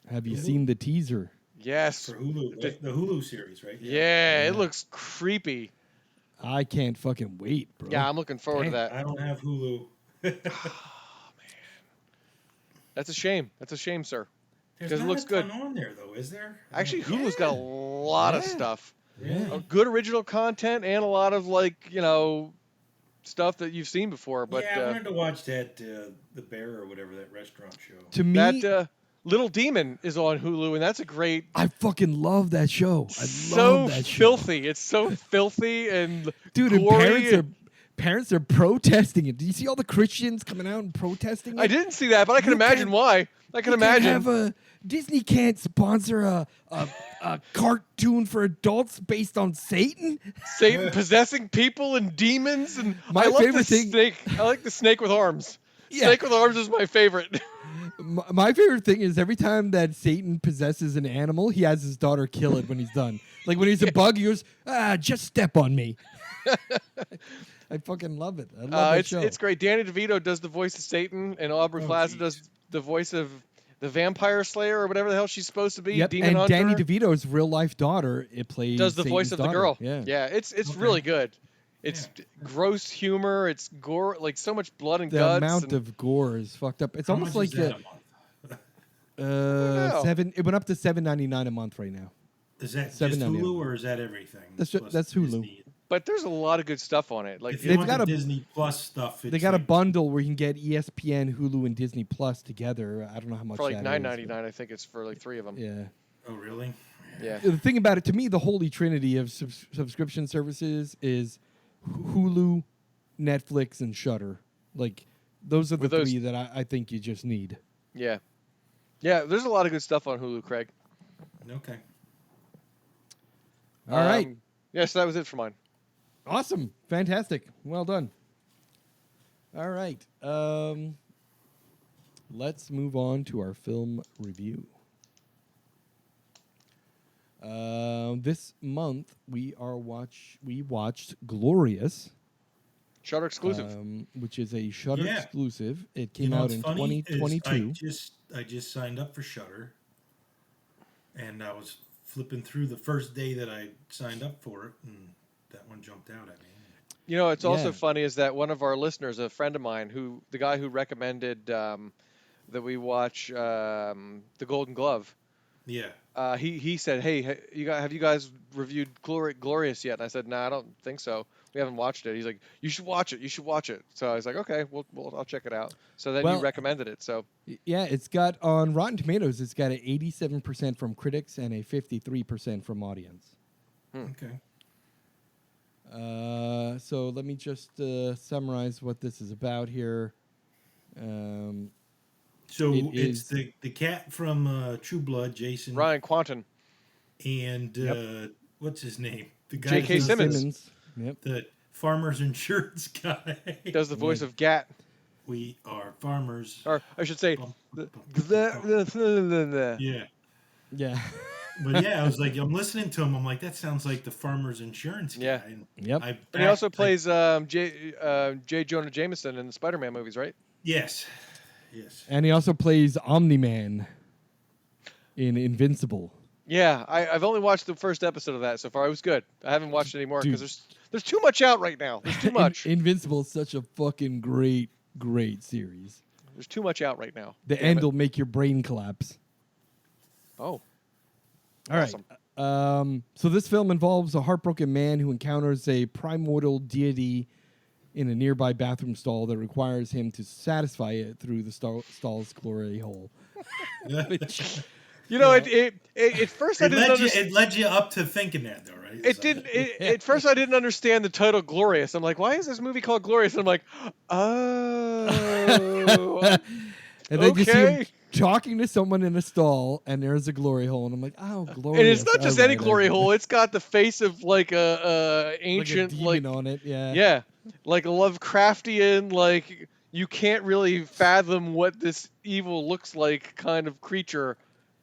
have you seen the teaser?
Yes.
For Hulu, the Hulu series, right?
Yeah, it looks creepy.
I can't fucking wait, bro.
Yeah, I'm looking forward to that.
I don't have Hulu.
That's a shame. That's a shame, sir.
There's
Because it
not
looks
a
good.
ton on there, though, is there?
Actually, Hulu's got a lot of
Yeah.
stuff.
Really?
Good original content and a lot of stuff that you've seen before. But
yeah, I wanted to watch that the Bear or whatever, that restaurant show.
To me,
that Little Demon is on Hulu, and that's a great.
I fucking love that show. I
So
love that show.
filthy. It's so filthy and
Dude, and
gory.
parents are protesting it. Do you see all the Christians coming out and protesting it?
I didn't see that, but I can
You
imagine
can't-
why. I can
You can't
imagine.
Disney can't sponsor a cartoon for adults based on Satan.
Satan possessing people and demons, and
My
I love
favorite
the
thing-
snake. I like the snake with arms.
Yeah.
Snake with arms is my favorite.
My favorite thing is every time that Satan possesses an animal, he has his daughter kill it when he's done. Like when he's a bug, he goes, just step on me. I fucking love it. I love that show.
It's great. Danny DeVito does the voice of Satan, and Aubrey Plaza
geez.
does the voice of the Vampire Slayer or whatever the hell she's supposed to be.
Yep,
Demon
and
Hunter.
Danny DeVito's real life daughter, it plays
does the voice
Satan's
of the
daughter.
girl.
Yeah.
It's really good. It's gross humor. It's gore, like so much blood and
The
guts.
amount
and
of gore is fucked up. It's
How
almost
much
like
is that a month?
know.
$7. It went up to $7.99 a month right now.
Is that just
$7.99.
Hulu or is that everything?
That's
Plus
Hulu.
Disney?
But there's a lot of good stuff on it. Like
If you
They've
want
got
the
a-
Disney Plus stuff, it's
They got a
like,
bundle where you can get ESPN, Hulu, and Disney Plus together. I don't know how much
for like
that is,
$9.99, I think it's for like 3 of them.
but- Yeah.
Oh, really?
Yeah.
The thing about it, to me, the holy trinity of subscription services is Hulu, Netflix, and Shudder. Like, those are the
With those-
three that I think you just need.
Yeah. Yeah, there's a lot of good stuff on Hulu, Craig.
Okay.
All right.
Yes, that was it for mine.
Awesome. Fantastic. Well done. All right. Let's move on to our film review. This month we watched Glorious,
Shudder exclusive.
which is a Shudder
Yeah.
exclusive. It
You
came
know
out
what's
in
funny is
2022.
I just signed up for Shudder, and I was flipping through the first day that I signed up for it, and that one jumped out at me.
You know, it's also
Yeah.
funny is that one of our listeners, a friend of mine, the guy who recommended that we watch The Golden Glove,
Yeah.
he said, "Hey, have you guys reviewed Glorious yet?" And I said, "No, I don't think so. We haven't watched it." He's like, "You should watch it. You should watch it." So I was like, "Okay, well I'll check it out." So then
Well-
you recommended it. So
Yeah, it's got on Rotten Tomatoes. It's got an 87% from critics and a 53% from audience.
Okay.
So let me just summarize what this is about here.
So
It
it's
is-
the cat from True Blood, Jason,
Ryan Quanten,
and
Yep.
what's his name? The guy
J.K.
who does
Simmons.
Yep.
the farmer's insurance guy.
does the voice of Gat,
We are farmers.
or I should say,
Yeah.
Yeah.
But yeah, I was like, I'm listening to him. I'm like, that sounds like the farmer's insurance guy.
Yeah.
And
Yep.
And he also plays J. Jonah Jameson in the Spider-Man movies, right?
Yes. Yes.
And he also plays Omni-Man in Invincible.
Yeah, I've only watched the first episode of that so far. It was good. I haven't watched it anymore
Dude.
because there's too much out right now. There's too much.
Invincible is such a fucking great series.
There's too much out right now.
The
Damn
end
it.
will make your brain collapse.
Oh,
All right.
Awesome.
So this film involves a heartbroken man who encounters a primordial deity in a nearby bathroom stall that requires him to satisfy it through the stall's glory hole.
you know, at first I didn't understand.
It led you up to thinking that, though, right?
It didn't. At first, I didn't understand the title "Glorious." I'm like, "Why is this movie called Glorious?" And I'm like, "Oh,
And then you see him,
okay."
talking to someone in a stall, and there's a glory hole, and I'm like, oh, glorious.
And it's not just any
Alright,
glory
alright.
hole. It's got the face of like a
Like a
ancient
demon on it, yeah.
yeah, like a Lovecraftian, like you can't really fathom what this evil looks like kind of creature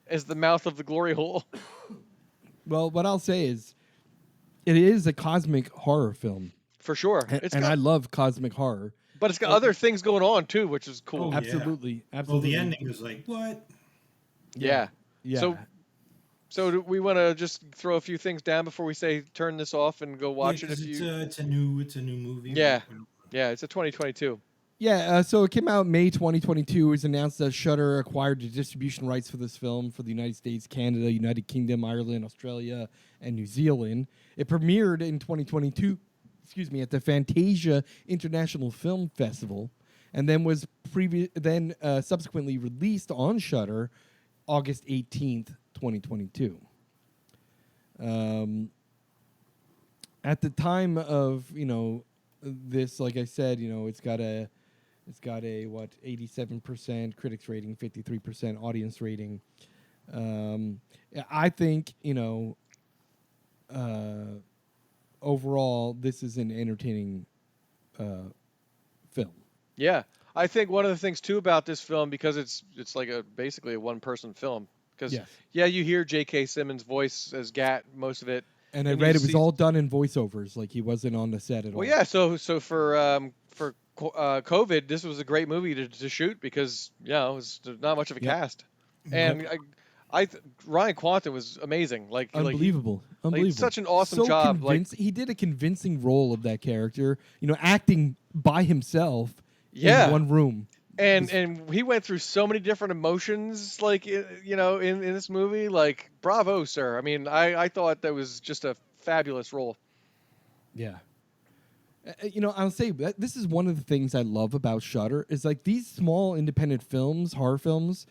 as the mouth of the glory hole.
Well, what I'll say is, it is a cosmic horror film,
For sure.
and I love cosmic horror.
But it's got other things going on too, which is cool.
Oh, yeah.
Absolutely,
Well,
absolutely.
the ending was like, what?
Yeah.
Yeah.
So do we want to just throw a few things down before we say turn this off and go watch it? If you,
It's a new movie.
Yeah. Yeah, it's a 2022.
Yeah, so it came out May 2022. It was announced that Shudder acquired the distribution rights for this film for the United States, Canada, United Kingdom, Ireland, Australia, and New Zealand. It premiered in 2022, at the Fantasia International Film Festival, and then was subsequently released on Shudder August 18th, 2022. At the time of, this, like I said, it's got a 87% critics rating, 53% audience rating. I think, overall this is an entertaining film.
Yeah. I think one of the things too about this film, because it's like basically a one-person film, because
Yes.
you hear J.K. Simmons' voice as Gat most of it.
And I
And
read
you
it was
see-
all done in voiceovers, like he wasn't on the set at all.
Well, yeah. So for COVID, this was a great movie to shoot because it was not much of a
Yep.
cast, and Ryan Quanten was amazing. Like
Unbelievable. Unbelievable.
such an awesome
So
job.
he did a convincing role of that character, acting by himself
Yeah.
in one room.
And he went through so many different emotions, like in this movie. Like, bravo, sir. I mean, I thought that was just a fabulous role.
Yeah. I'll say that this is one of the things I love about Shudder is like these small independent films, horror films,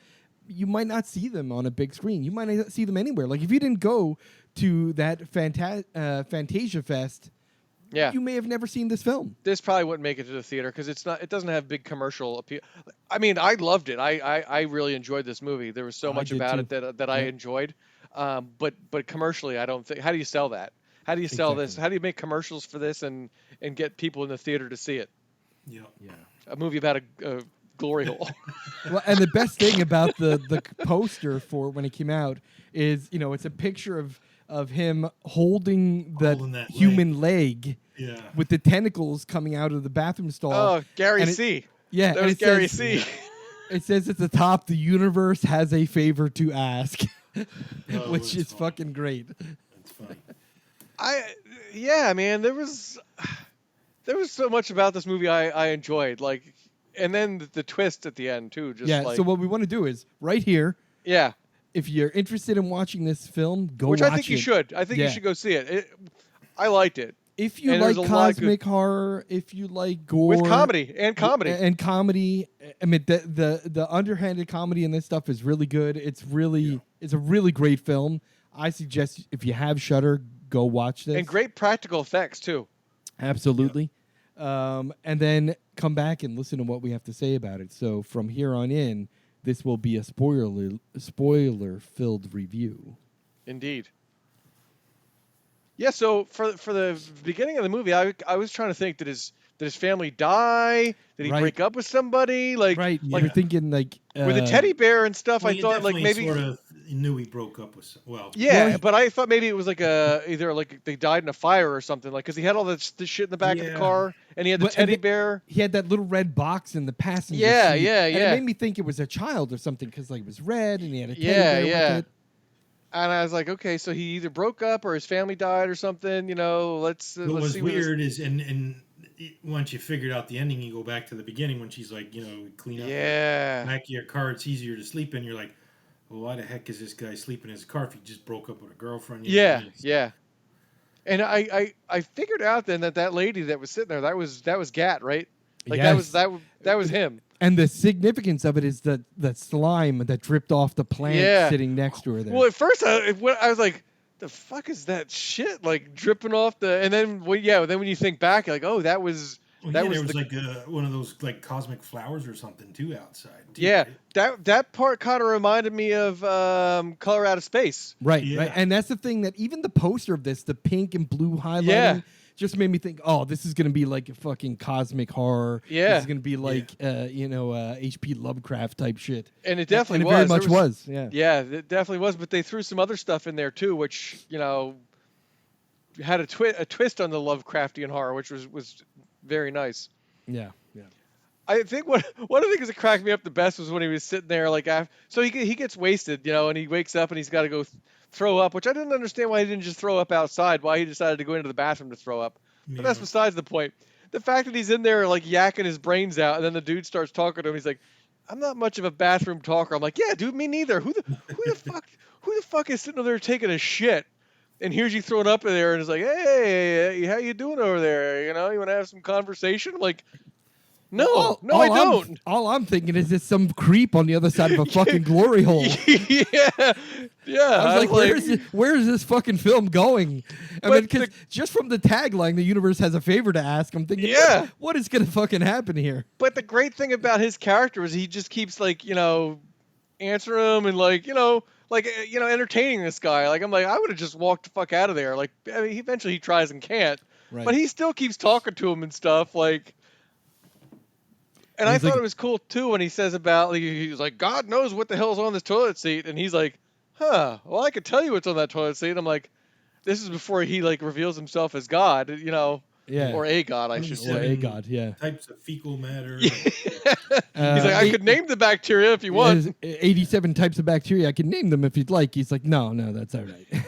you might not see them on a big screen. You might not see them anywhere. Like if you didn't go to that Fantasia Fest,
Yeah.
you may have never seen this film.
This probably wouldn't make it to the theater because it doesn't have big commercial appeal. I mean, I loved it. I really enjoyed this movie. There was so
I
much
did
about
too.
it that I
Yep.
enjoyed. But commercially, I don't think. How do you sell that? How do you sell this?
Exactly.
How do you make commercials for this and get people in the theater to see it?
Yeah.
Yeah.
A movie about a glory hole.
Well, and the best thing about the poster for when it came out is, it's a picture of him holding
Holding
that
that
human leg
Yeah.
with the tentacles coming out of the bathroom stall.
Oh, Gary
And it-
C.
Yeah,
That
and
was
it
Gary
says-
C.
It says at the top, the universe has a favor to ask,
Oh,
which
it's
is
funny.
fucking great.
That's funny.
Man, there was so much about this movie I enjoyed. Like, and then the twist at the end too. Just
Yeah,
like,
so what we want to do is right here,
yeah.
if you're interested in watching this film, go
Which
watch
I think
it.
you should. I think you
Yeah.
should go see it. I liked it.
If you
And there's
like
a lot of
cosmic horror, if you like gore
With comedy and comedy.
and comedy, I mean the underhanded comedy in this stuff is really good. It's a really great film. I suggest if you have Shudder, go watch this.
And great practical effects too.
Absolutely. And then come back and listen to what we have to say about it. So from here on in, this will be a spoiler-filled review.
Indeed. Yeah, so for the beginning of the movie, I was trying to think, did his family die? Did he
Right.
break up with somebody? Like
Right.
Yeah.
You're thinking like
with the teddy bear and stuff.
Well,
I
you
thought like
definitely
maybe
sort of knew he broke up with.
yeah,
Well,
but I thought maybe it was like either like they died in a fire or something. Like because he had all this shit in the back of the
Yeah.
car and he had the
But- and
teddy
the-
bear.
he had that little red box in the passenger
Yeah,
seat.
yeah,
And
yeah.
it made me think it was a child or something because like it was red and he had a teddy
Yeah,
bear
yeah.
with it.
And I was like, okay, so he either broke up or his family died or something. Let's
What was
see what this-
weird is, and once you figured out the ending, you go back to the beginning when she's like, clean up the
Yeah.
back of your car. It's easier to sleep in. You're like, well, why the heck is this guy sleeping in his car if he just broke up with a girlfriend?
Yeah, yeah. And I figured out then that lady that was sitting there, that was Gat, right? Like
Yes.
that was him.
And the significance of it is that slime that dripped off the plant
Yeah.
sitting next to her there.
Well, at first I was like, the fuck is that shit like dripping off the? And then when you think back, like, oh, that was
Well,
That
yeah,
was
there was
the
like one of those like cosmic flowers or something too outside. Too,
yeah.
right?
That part kind of reminded me of Color Out of Space.
Right,
Yeah.
right. And that's the thing that even the poster of this, the pink and blue highlighting,
Yeah.
just made me think, oh, this is going to be like a fucking cosmic horror.
Yeah.
This is going to be like, H.P. Lovecraft type shit.
And it definitely
and it very
was.
much
There
was. Yeah.
Yeah, it definitely was. But they threw some other stuff in there too, which had a twist on the Lovecraftian horror, which was very nice.
Yeah. Yeah.
I think one of the things that cracked me up the best was when he was sitting there so he gets wasted, and he wakes up and he's got to go throw up, which I didn't understand why he didn't just throw up outside, why he decided to go into the bathroom to throw up. But that's besides the point. The fact that he's in there like yakking his brains out, and then the dude starts talking to him, he's like, "I'm not much of a bathroom talker." I'm like, "Yeah, dude, me neither. Who the fuck is sitting over there taking a shit?" And here's you throwing up in there, and it's like, "Hey, how you doing over there? You want to have some conversation?" I'm like, No, I don't.
All I'm thinking is it's some creep on the other side of a fucking glory hole.
yeah.
I was like, where is this fucking film going? I mean, because just from the tagline, the universe has a favor to ask. I'm thinking, what is going to fucking happen here?
But the great thing about his character is he just keeps answering him and entertaining this guy. Like I'm like, I would have just walked the fuck out of there. Like I mean, eventually he tries and can't, but he still keeps talking to him and stuff. Like. And I thought it was cool, too, when he says about, he's like, God knows what the hell's on this toilet seat. And he's like, well, I could tell you what's on that toilet seat. I'm like, this is before he, reveals himself as God,
Yeah.
Or a God, I should say.
A God, yeah.
Types of fecal matter.
He's like, I could name the bacteria if you want.
87 types of bacteria. I can name them if you'd like. He's like, no, that's all right.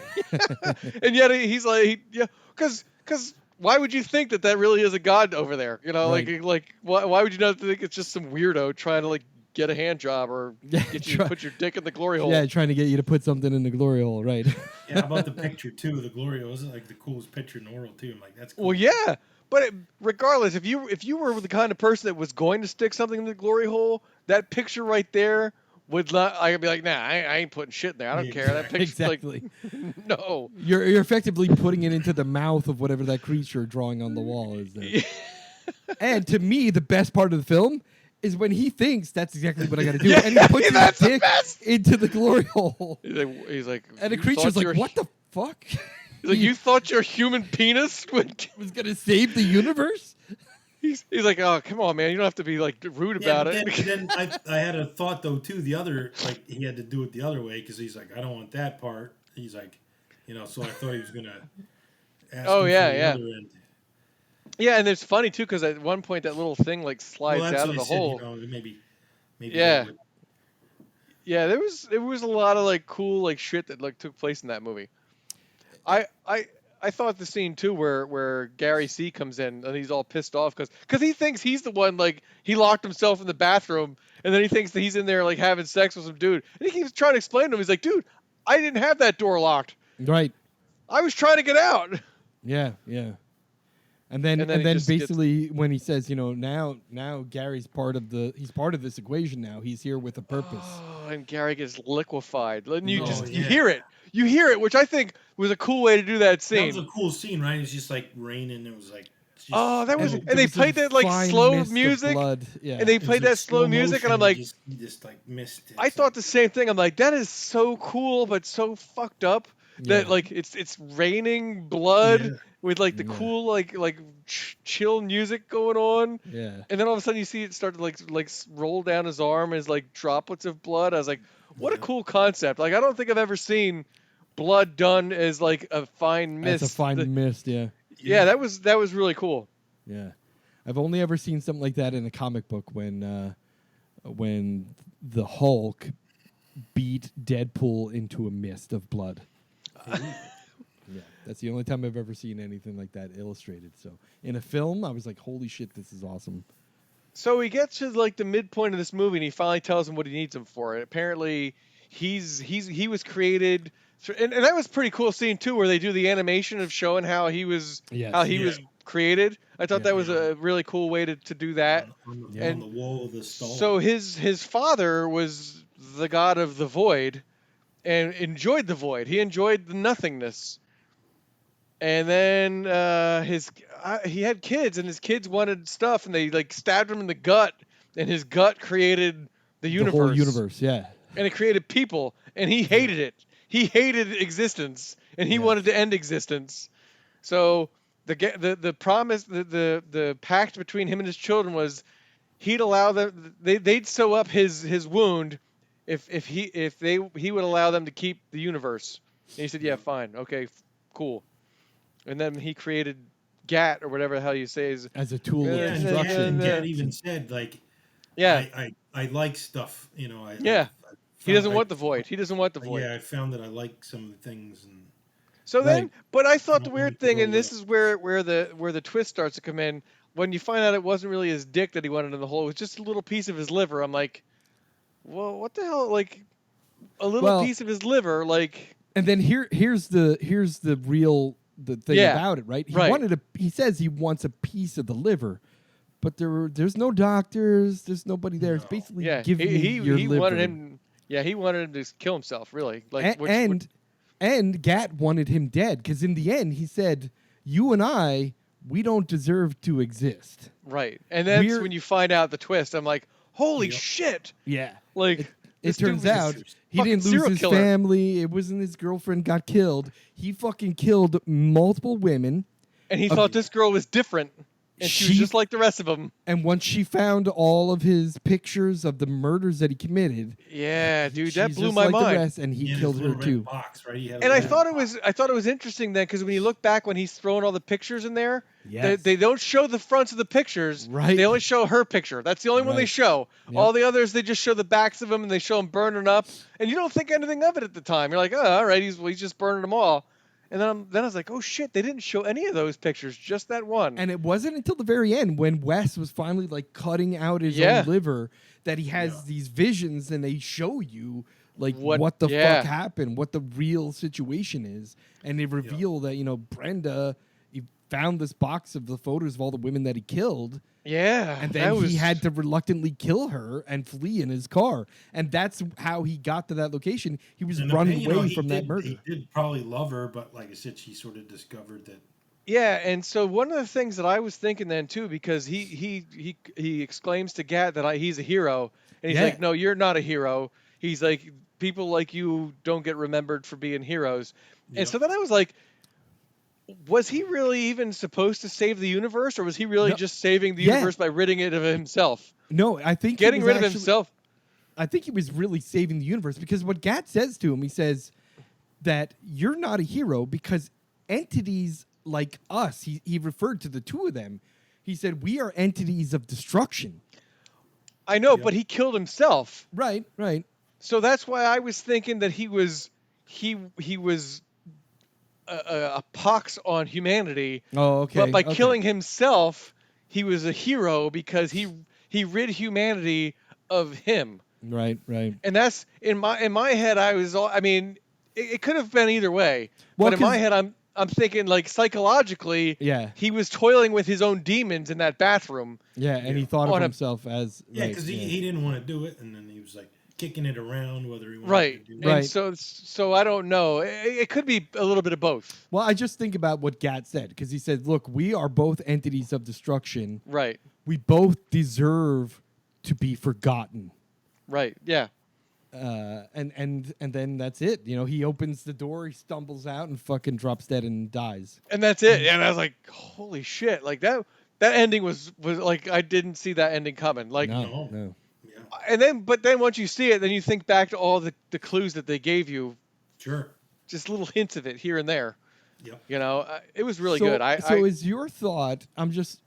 And yet he's like, because why would you think that really is a god over there?
Right.
Why would you not think it's just some weirdo trying to get a hand job or get you to put your dick in the glory hole?
Yeah, trying to get you to put something in the glory hole, right?
Yeah, how about the picture too? The glory hole isn't the coolest picture in the world too. I'm like, that's cool.
Well, yeah, but regardless, if you were the kind of person that was going to stick something in the glory hole, that picture right there would not. I'd be like, nah, I ain't putting shit in there. I don't care. That picture's
exactly.
No.
You're effectively putting it into the mouth of whatever that creature drawing on the wall is there.
Yeah.
And to me, the best part of the film is when he thinks that's exactly what I got to do, and he puts his dick into the glory hole.
He's like,
and the creature's like, what the fuck?
He's like, you thought your human penis
was going to save the universe?
He's like, oh, come on, man. You don't have to be rude about it.
Then I had a thought though too. The other he had to do it the other way because he's like, I don't want that part. He's like, so I thought he was gonna. Ask him for the other end.
Yeah, and it's funny too because at one point that little thing slides out of the hole.
Maybe.
Yeah. Yeah, there was a lot of cool shit that took place in that movie. I thought the scene too where Gary C comes in and he's all pissed off because he thinks he's the one he locked himself in the bathroom and then he thinks that he's in there having sex with some dude and he keeps trying to explain to him. He's like, dude, I didn't have that door locked.
Right.
I was trying to get out.
Yeah. And then basically when he says, now Gary's part of this equation now. He's here with a purpose.
Oh, and Gary gets liquefied. And you hear it. You hear it, which I think was a cool way to do that scene.
That was a cool scene, right? It's just raining. It was
and they played that slow music.
Yeah.
And they played that slow music, and I'm like,
you just missed it.
I thought the same thing. I'm like, that is so cool, but so fucked up that it's raining blood with the cool chill music going on.
Yeah.
And then all of a sudden you see it start to roll down his arm as droplets of blood. I was like, what a cool concept. I don't think I've ever seen blood done as a fine mist.
It's a fine mist, yeah.
Yeah, that was really cool.
Yeah. I've only ever seen something like that in a comic book when the Hulk beat Deadpool into a mist of blood. Yeah, that's the only time I've ever seen anything like that illustrated. So in a film, I was like, holy shit, this is awesome.
So he gets to the midpoint of this movie, and he finally tells him what he needs him for. And apparently, he was created, and that was a pretty cool scene too, where they do the animation of showing how he was was created. I thought that was a really cool way to do that.
On the wall of the stall.
So his father was the god of the void, and enjoyed the void. He enjoyed the nothingness. And then he had kids, and his kids wanted stuff, and they like stabbed him in the gut, and his gut created the universe.
The whole universe, yeah.
And it created people, and he hated it. He hated existence, and he wanted to end existence. So the promise, the pact between him and his children was he'd allow them, they'd sew up his wound if he would allow them to keep the universe. And he said, yeah, fine, okay, cool. And then he created Gat or whatever the hell you say is
as a tool of
And
destruction.
Gat even said like, I like stuff, you know.
He doesn't want the void. He doesn't want the void.
Yeah, I found that I like some of the things, and
so then, but I thought the weird thing, and this is where the twist starts to come in, when you find out it wasn't really his dick that he wanted in the hole, it was just a little piece of his liver. I'm like, well, what the hell? Like a little piece of his liver, like.
And then here's the real thing about it, right? He says he wants a piece of the liver, but there's no doctors, there's nobody there. It's basically give me your liver.
Wanted him. Yeah, he wanted him to kill himself, really. Like,
and Gat wanted him dead because in the end he said, "You and I, we don't deserve to exist."
Right, and that's when you find out the twist. I'm like, holy shit!
Yeah,
like
it turns out he didn't lose his family. It wasn't his girlfriend got killed. He fucking killed multiple women,
and he thought this girl was different. And she was just like the rest of them.
And once she found all of his pictures of the murders that he committed,
dude, that blew my mind.
The rest, and he killed her too.
Box, right?
And I thought it was interesting then, because when you look back when he's throwing all the pictures in there, they don't show the fronts of the pictures.
Right.
They only show her picture. That's the only one they show. Yep. All the others, they just show the backs of them, and they show them burning up. And you don't think anything of it at the time. You're like, oh, all right, he's just burning them all. And then I was like, oh, shit, they didn't show any of those pictures, just that one.
And it wasn't until the very end when Wes was finally like cutting out his own liver that he has these visions, and they show you like what the fuck happened, what the real situation is. And they reveal that, Brenda, he found this box of the photos of all the women that he killed.
Yeah.
And then he had to reluctantly kill her and flee in his car. And that's how he got to that location. He was running away from that murder.
He did probably love her, but like I said, she sort of discovered that.
Yeah, and so one of the things that I was thinking then too, because he exclaims to Gat that he's a hero, and he's like, no, you're not a hero. He's like, people like you don't get remembered for being heroes. And so then I was like, was he really even supposed to save the universe, or was he really just saving the universe by ridding it of himself?
No, I think
getting rid of himself.
I think he was really saving the universe, because what Gat says to him, he says that you're not a hero because entities like us, he referred to the two of them. He said, we are entities of destruction.
I know, but he killed himself.
Right.
So that's why I was thinking that he was a pox on humanity.
Oh, okay.
But by killing himself, he was a hero because he rid humanity of him.
Right.
And that's in my head. It could have been either way.
Well,
but in my head, I'm thinking like psychologically.
Yeah.
He was toiling with his own demons in that bathroom.
Yeah, and he thought of himself as
because he didn't want to do it, and then he was like kicking it around whether he wanted to do it.
Right. And so I don't know. It could be a little bit of both.
Well, I just think about what Gat said, because he said, look, we are both entities of destruction.
Right.
We both deserve to be forgotten.
Right. Yeah.
And then that's it. He opens the door, he stumbles out, and fucking drops dead and dies.
And that's it. And I was like, holy shit! Like that ending was like, I didn't see that ending coming. Like
no.
But then once you see it, then you think back to all the clues that they gave you.
Sure.
Just little hints of it here and there.
Yep.
It was really good.
Is your thought? I'm just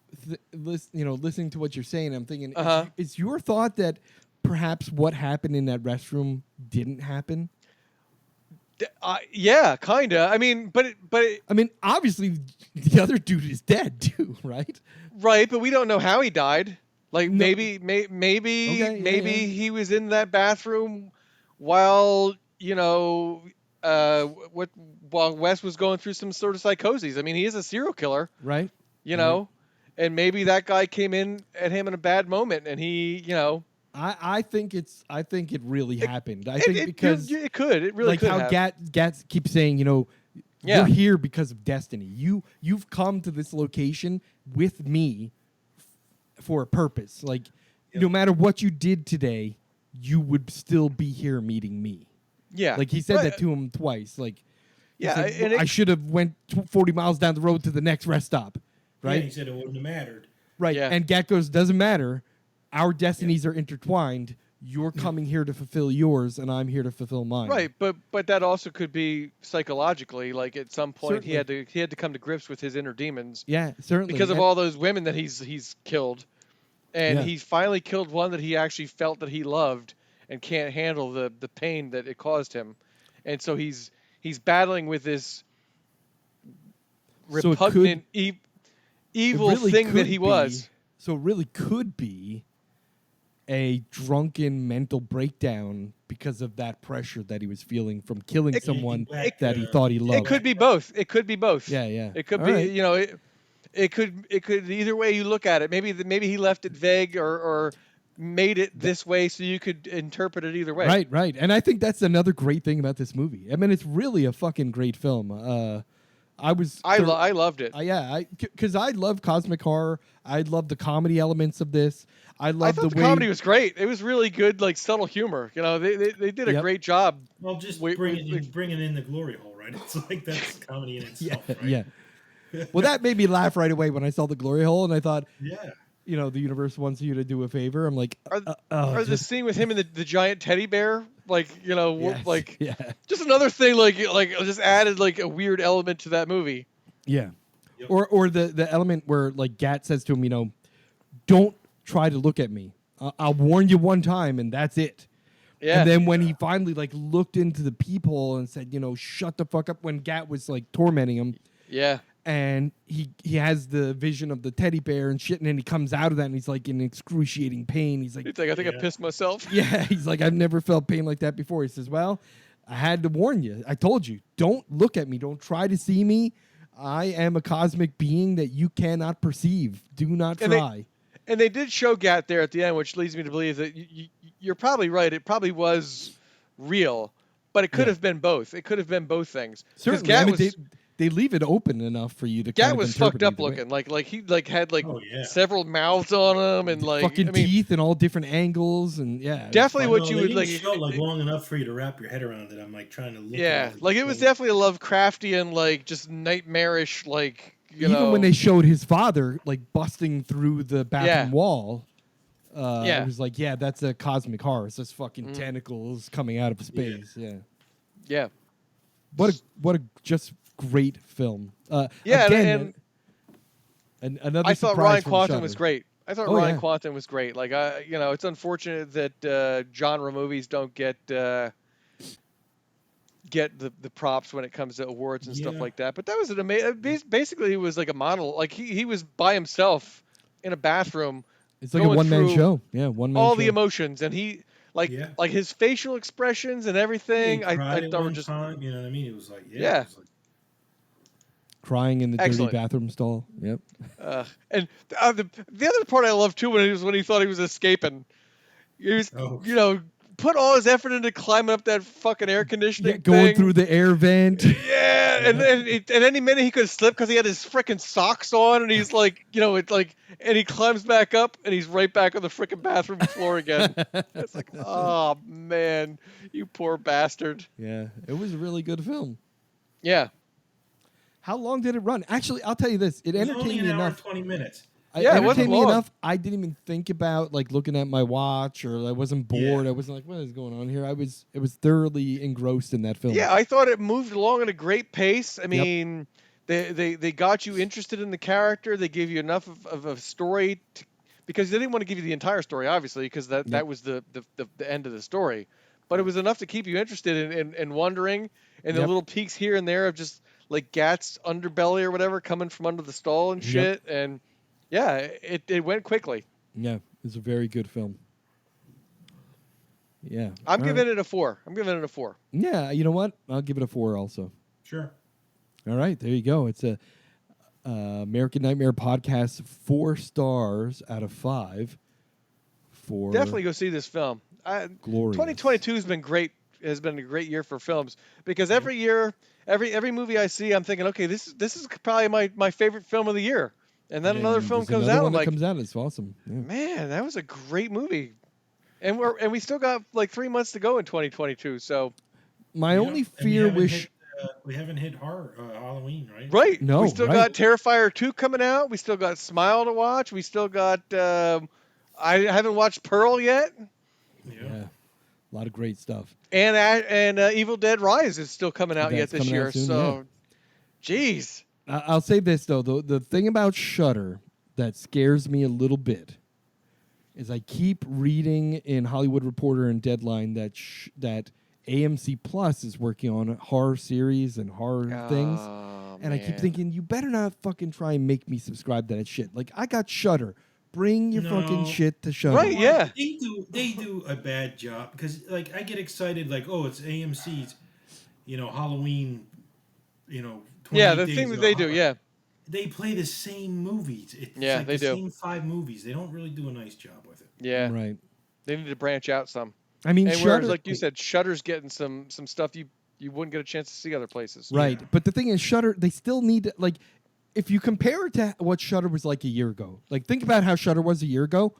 listening to what you're saying. I'm thinking, is your thought that perhaps what happened in that restroom didn't happen?
Yeah, kinda. I mean, but
obviously the other dude is dead too, right?
Right, but we don't know how he died. Like maybe he was in that bathroom while while Wes was going through some sort of psychosis. I mean, he is a serial killer,
right?
And maybe that guy came in at him in a bad moment, and he,
I think it really happened. I think because
it really
like
could
how
have.
Gat keeps saying,
Yeah.
You're here because of destiny. You've come to this location with me for a purpose. Like, no matter what you did today, you would still be here meeting me.
Yeah.
Like, he said
Right.
that to him twice. Like, he
Yeah,
said,
and
I should have went 40 miles down the road to the next rest stop.
Yeah,
Right?
he said it wouldn't have mattered.
Right.
Yeah.
And Gat goes, doesn't matter. Our destinies are intertwined. You're coming here to fulfill yours, and I'm here to fulfill mine.
Right, but that also could be psychologically. Like at some point, he had to come to grips with his inner demons
Yeah, certainly.
because of
And-
all those women that he's killed, and
Yeah.
he finally killed one that he actually felt that he loved and can't handle the pain that it caused him, and so he's battling with this
So it could-
repugnant,
it
evil
really
thing that
could
he
be-
was.
So it really could be a drunken mental breakdown because of that pressure that he was feeling from killing someone
It-
that he thought he loved.
It could be both. It could be both.
Yeah, yeah.
It could
All
be.
right.
You know, it could either way you look at it. Maybe he left it vague or made it this way so you could interpret it either way.
Right, right. And I think that's another great thing about this movie. I mean, it's really a fucking great film. I
loved it.
Because I love cosmic horror. I love the comedy elements of this. I
I
love
thought
the
the
way
comedy was great. It was really good, like subtle humor. You know, they did a
Yep.
great job.
Well, just
Wait,
bringing in the glory hole, right? It's like that's comedy in
yeah,
itself, right?
yeah. Well, that made me laugh right away when I saw the glory hole, and I thought,
Yeah.
you know, the universe wants you to do a favor. I'm like,
Or the
just-
scene with him and the giant teddy bear, like you know,
yes,
like
yeah,
just another thing, like just added like a weird element to that movie.
yeah.
Yep.
Or the element where like Gat says to him, you know, don't try to look at me. I'll warn you one time, and that's it.
Yeah.
And then when he finally like looked into the peephole and said, you know, shut the fuck up, when Gat was like tormenting him,
Yeah.
and he has the vision of the teddy bear and shit, and then he comes out of that and he's like in excruciating pain. He's like,
It's like I think I
Yeah.
pissed myself.
yeah, he's like, I've never felt pain like that before. He says, well, I had to warn you. I told you, don't look at me. Don't try to see me. I am a cosmic being that you cannot perceive. Do not
And they-
try.
And they did show Gat there at the end, which leads me to believe that you're probably right. It probably was real, but it could
Yeah.
have been both. It could have been both things. 'Cause
Certainly.
Gat
I mean,
was
they leave it open enough for you to
Gat
kind of
was
interpret
fucked up
either way.
looking. Like he like had like
Oh, yeah.
several mouths on him and like
fucking
I mean,
teeth in all different angles, and yeah, it was
Definitely
fun.
what
No,
you
they
would
didn't
like.
show it, like long enough for you to wrap your head around it. I'm like trying to look.
Yeah,
at
like it was definitely a Lovecraftian, like just nightmarish, like you
Even
know.
when they showed his father like busting through the bathroom
Yeah.
wall,
Yeah.
it was like, yeah, that's a cosmic horror. It's just fucking
Mm.
tentacles coming out of space. Yeah.
Yeah.
What a just great film.
Yeah,
again, another.
I thought
surprise
Ryan
from
Quantum
Shudder.
was great. I thought
Oh,
Ryan
yeah.
Quantum was great. Like you know, it's unfortunate that genre movies don't get the props when it comes to awards and stuff
Yeah.
like that. But that was an amazing. Basically, he was like a model. Like he was by himself in a bathroom,
It's like a
going
one-man
through
show. Yeah, one-man
all
show.
the emotions, and he like
Yeah.
like his facial expressions and everything.
He
I
cried at
thought were
one
just
time, you know what I mean? It was like,
Yeah.
It was like,
Crying in the
Excellent.
dirty bathroom stall. Yep.
and the other part I loved too when he thought he was escaping. He was
Oh.
you know put all his effort into climbing up that fucking air conditioning
Yeah, going
thing.
through the air vent.
Yeah, and any minute he could slip because he had his freaking socks on, and he's like, you know, it's like, and he climbs back up, and he's right back on the freaking bathroom floor again. It's like, oh man, you poor bastard.
Yeah, it was a really good film.
Yeah,
How long did it run? Actually, I'll tell you this: it
it was only
entertained
an
me
hour and
enough.
20 minutes.
Yeah, it wasn't
entertained me
long.
enough. I didn't even think about like looking at my watch, or I wasn't bored.
Yeah.
I wasn't like, what is going on here? It was thoroughly engrossed in that film.
yeah, I thought it moved along at a great pace. I mean, they got you interested in the character. They gave you enough of a story because they didn't want to give you the entire story, obviously, because that was the end of the story. But it was enough to keep you interested in wondering, and the
Yep.
little peeks here and there of just like Gat's underbelly or whatever coming from under the stall and shit. And yeah, it went quickly.
Yeah, it's a very good film. Yeah,
I'm
All
giving
right.
it a 4. I'm giving it a 4.
Yeah, you know what? I'll give it a 4 also.
Sure.
All right, there you go. It's a American Nightmare podcast, 4 stars out of 5. For
Definitely go see this film.
glorious.
2022 has been great. Has been a great year for films because every year every movie I see, I'm thinking, okay, this is probably my favorite film of the year. And then
And
another film
there's
comes
another
out.
one
I'm
that
like,
comes out. It's awesome. Yeah.
man, that was a great movie. And we still got like 3 months to go in 2022. So
My
Yeah,
only
and
fear,
we haven't hit horror Halloween, right?
right,
No,
we still
right.
got Terrifier 2 coming out. We still got Smile to watch. We still got. I haven't watched Pearl yet.
Yeah, a lot of great stuff.
And Evil Dead Rise is still coming out yet
That's
this
coming out
year.
soon,
So, jeez.
I'll say this though: the thing about Shudder that scares me a little bit is I keep reading in Hollywood Reporter and Deadline that AMC Plus is working on horror series and horror things, and I keep
Man.
thinking you better not fucking try and make me subscribe to that shit. Like I got Shudder. Bring your fucking
No.
shit to Shudder.
Right, yeah.
They do a bad job because like I get excited like, oh, it's AMC's, Halloween, 28
Yeah, the
days
thing that
of
they do,
horror.
yeah.
They play the same movies. It's
Yeah,
like
they
the
do.
same 5 movies. They don't really do a nice job with it.
Yeah.
Right.
They need to branch out some.
I mean,
And
Shudder,
whereas, like you said, Shudder's getting some stuff you wouldn't get a chance to see other places.
right?
Yeah.
But the thing is, Shudder, they still need to, like, if you compare it to what Shudder was like a year ago, like think about how Shudder was a year ago,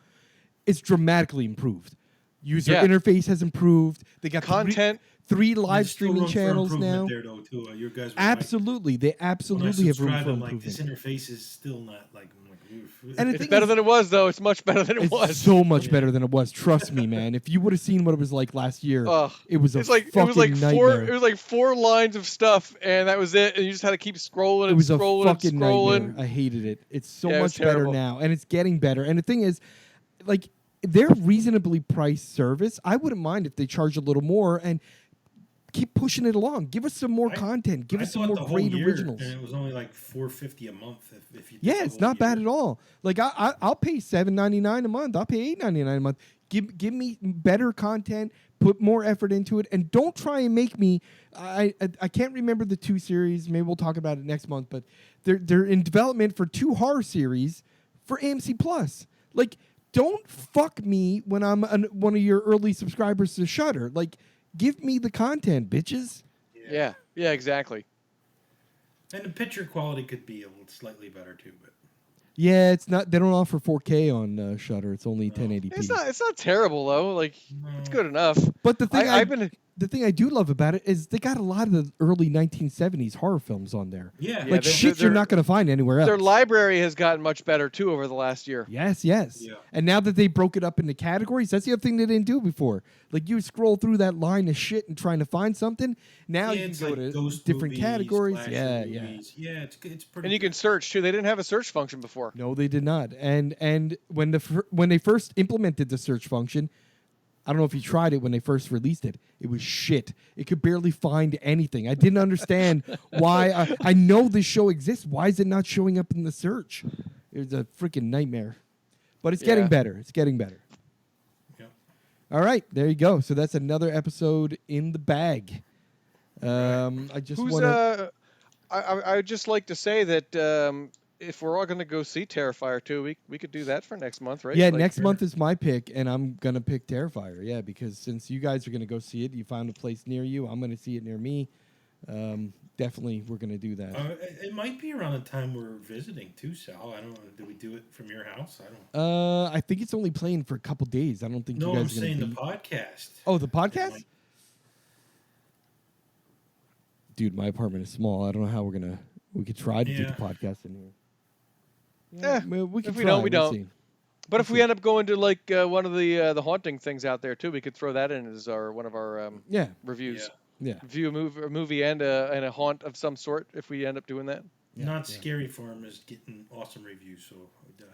it's dramatically improved. User
Yeah.
interface has improved. They got
Content.
three live
There's still
streaming
room for
channels
improvement
now.
there though too. Your guys were
Absolutely, they
right. When I
absolutely have room
subscribe,
for
I'm like, this
improvement.
interface is still not like. I'm like, oof.
And the
It's
thing
better
is-
than it was, though. It's much better than it
It's
was.
so much better than it was. Trust me, man. If you would have seen what it was like last year,
Ugh.
it was a
It's like
fucking nightmare.
It was like 4 lines of stuff, and that was it. And you just had to keep scrolling
It
and
was a
scrolling and
fucking
scrolling.
nightmare. I hated it. It's so
Yeah, it was
much better
terrible.
now, and it's getting better. And the thing is, like, they're reasonably priced service. I wouldn't mind if they charge a little more and keep pushing it along. Give us some more content. Give
I
us some
thought
more
the whole
great
year,
originals.
and it was only like $4.50 a month. If you did
Yeah,
the
it's
whole
not bad
year.
at all. Like I'll pay $7.99 a month. I'll pay $8.99 a month. Give me better content. Put more effort into it, and don't try and make me. I can't remember the 2 series. Maybe we'll talk about it next month. But they're in development for 2 horror series for AMC Plus. Like, don't fuck me when I'm one of your early subscribers to Shudder. Like, give me the content, bitches.
Yeah, exactly.
And the picture quality could be a little slightly better too, but
Yeah, it's not. They don't offer 4K on Shudder. It's only 1080p.
It's not terrible though. Like it's good enough.
But the thing
The
the thing I do love about it is they got a lot of the early 1970s horror films on there.
yeah,
Like shit you're not going to find anywhere else.
Their library has gotten much better too over the last year.
Yes.
Yeah.
And now that they broke it up into categories, that's the other thing they didn't do before. Like you scroll through that line of shit and trying to find something. Now you can
it's
go
like
to
ghost
different
movies,
categories.
slasher
Yeah.
movies. Yeah, it's pretty.
And you
good.
can search too. They didn't have a search function before.
No, they did not. And when they first implemented the search function, I don't know if you tried it when they first released it. It was shit. It could barely find anything. I didn't understand why. I know this show exists. Why is it not showing up in the search? It was a freaking nightmare. But it's getting better. It's getting better.
Yeah.
All right, there you go. So that's another episode in the bag. I just
Who's
want to.
I would just like to say that if we're all going to go see Terrifier 2, we could do that for next month, right?
Yeah,
Like,
next month is my pick, and I'm gonna pick Terrifier. Yeah, because since you guys are gonna go see it, you found a place near you. I'm gonna see it near me. Definitely, we're gonna do that.
It might be around the time we're visiting too, Sal. I don't know. Do we do it from your house? I don't.
I think it's only playing for a couple days. I don't think
No,
you
I'm
guys are gonna
saying
be.
the podcast.
Oh, the podcast.
Like-
Dude, my apartment is small. I don't know how we could try to do
Yeah.
the podcast in here. We can
if we
try.
don't, we
We'll
don't.
see.
But if we end up going to like one of the haunting things out there too, we could throw that in as one of our
Yeah,
reviews.
yeah.
View a movie and a haunt of some sort if we end up doing that.
Not Scary Farm is getting awesome reviews, so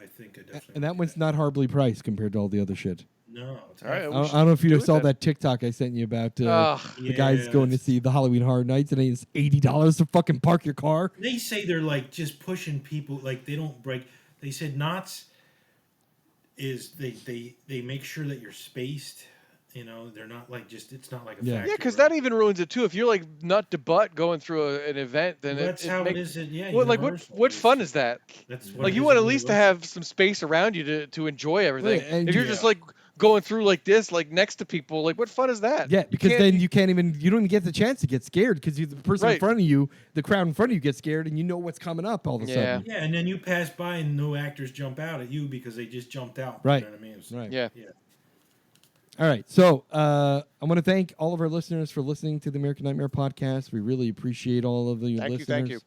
I think I definitely.
And that
would do
one's not horribly priced compared to all the other shit.
No, it's
All right,
I
we
don't,
should
I don't know if you
do
just
it
saw
then.
that TikTok I sent you about the
Yeah,
guys going to
it's-
see the Halloween Horror Nights, and it's $80 to fucking park your car.
They say they're like just pushing people, like they don't break. They said Knott's is they make sure that you're spaced. You know, they're not like just. It's not like a
Yeah.
factory.
Yeah, because that even ruins it too. If you're like nut to butt going through an event, then
Well, that's how it is. Yeah.
Well, like
Universal.
what fun is that?
That's what
Like
it
you
is
want
at
at least to
Universal.
have some space around you to enjoy everything.
Right, and
if you're
yeah.
just like going through like this, like next to people. Like, what fun is that?
Yeah, because then you don't even get the chance to get scared because the person in
Right.
front of you, the crowd in front of you, gets scared, and you know what's coming up all of a
Yeah.
sudden.
Yeah, and then you pass by and no actors jump out at you because they just jumped out.
Right.
You know what I mean? It's-
Right.
Yeah.
Yeah.
All right. So I want to thank all of our listeners for listening to the American Nightmare podcast. We really appreciate all of the listeners.
Thank you.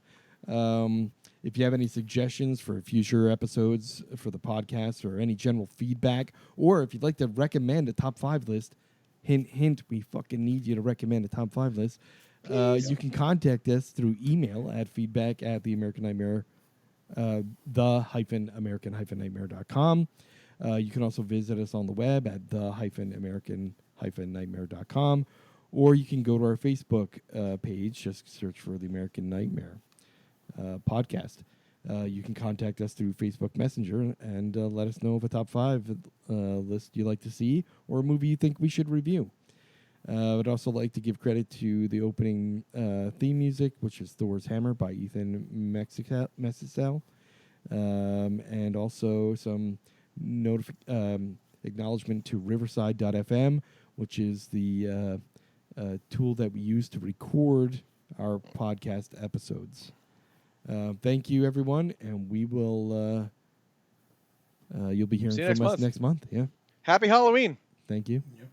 If you have any suggestions for future episodes for the podcast or any general feedback, or if you'd like to recommend a top 5 list, hint, hint, we fucking need you to recommend a top 5 list. You can contact us through email at feedback at the American Nightmare, the-American-Nightmare.com. You can also visit us on the web at the-American-Nightmare.com, or you can go to our Facebook page. Just search for the American Nightmare podcast. You can contact us through Facebook Messenger and let us know of a top 5 list you'd like to see or a movie you think we should review. I would also like to give credit to the opening theme music, which is Thor's Hammer by Ethan Messisel, and also some acknowledgement to Riverside.fm, which is the tool that we use to record our podcast episodes. Thank you, everyone, and we will. You'll be hearing
See you
from
next
us
month.
next month. Yeah.
Happy Halloween.
Thank you.
Yep.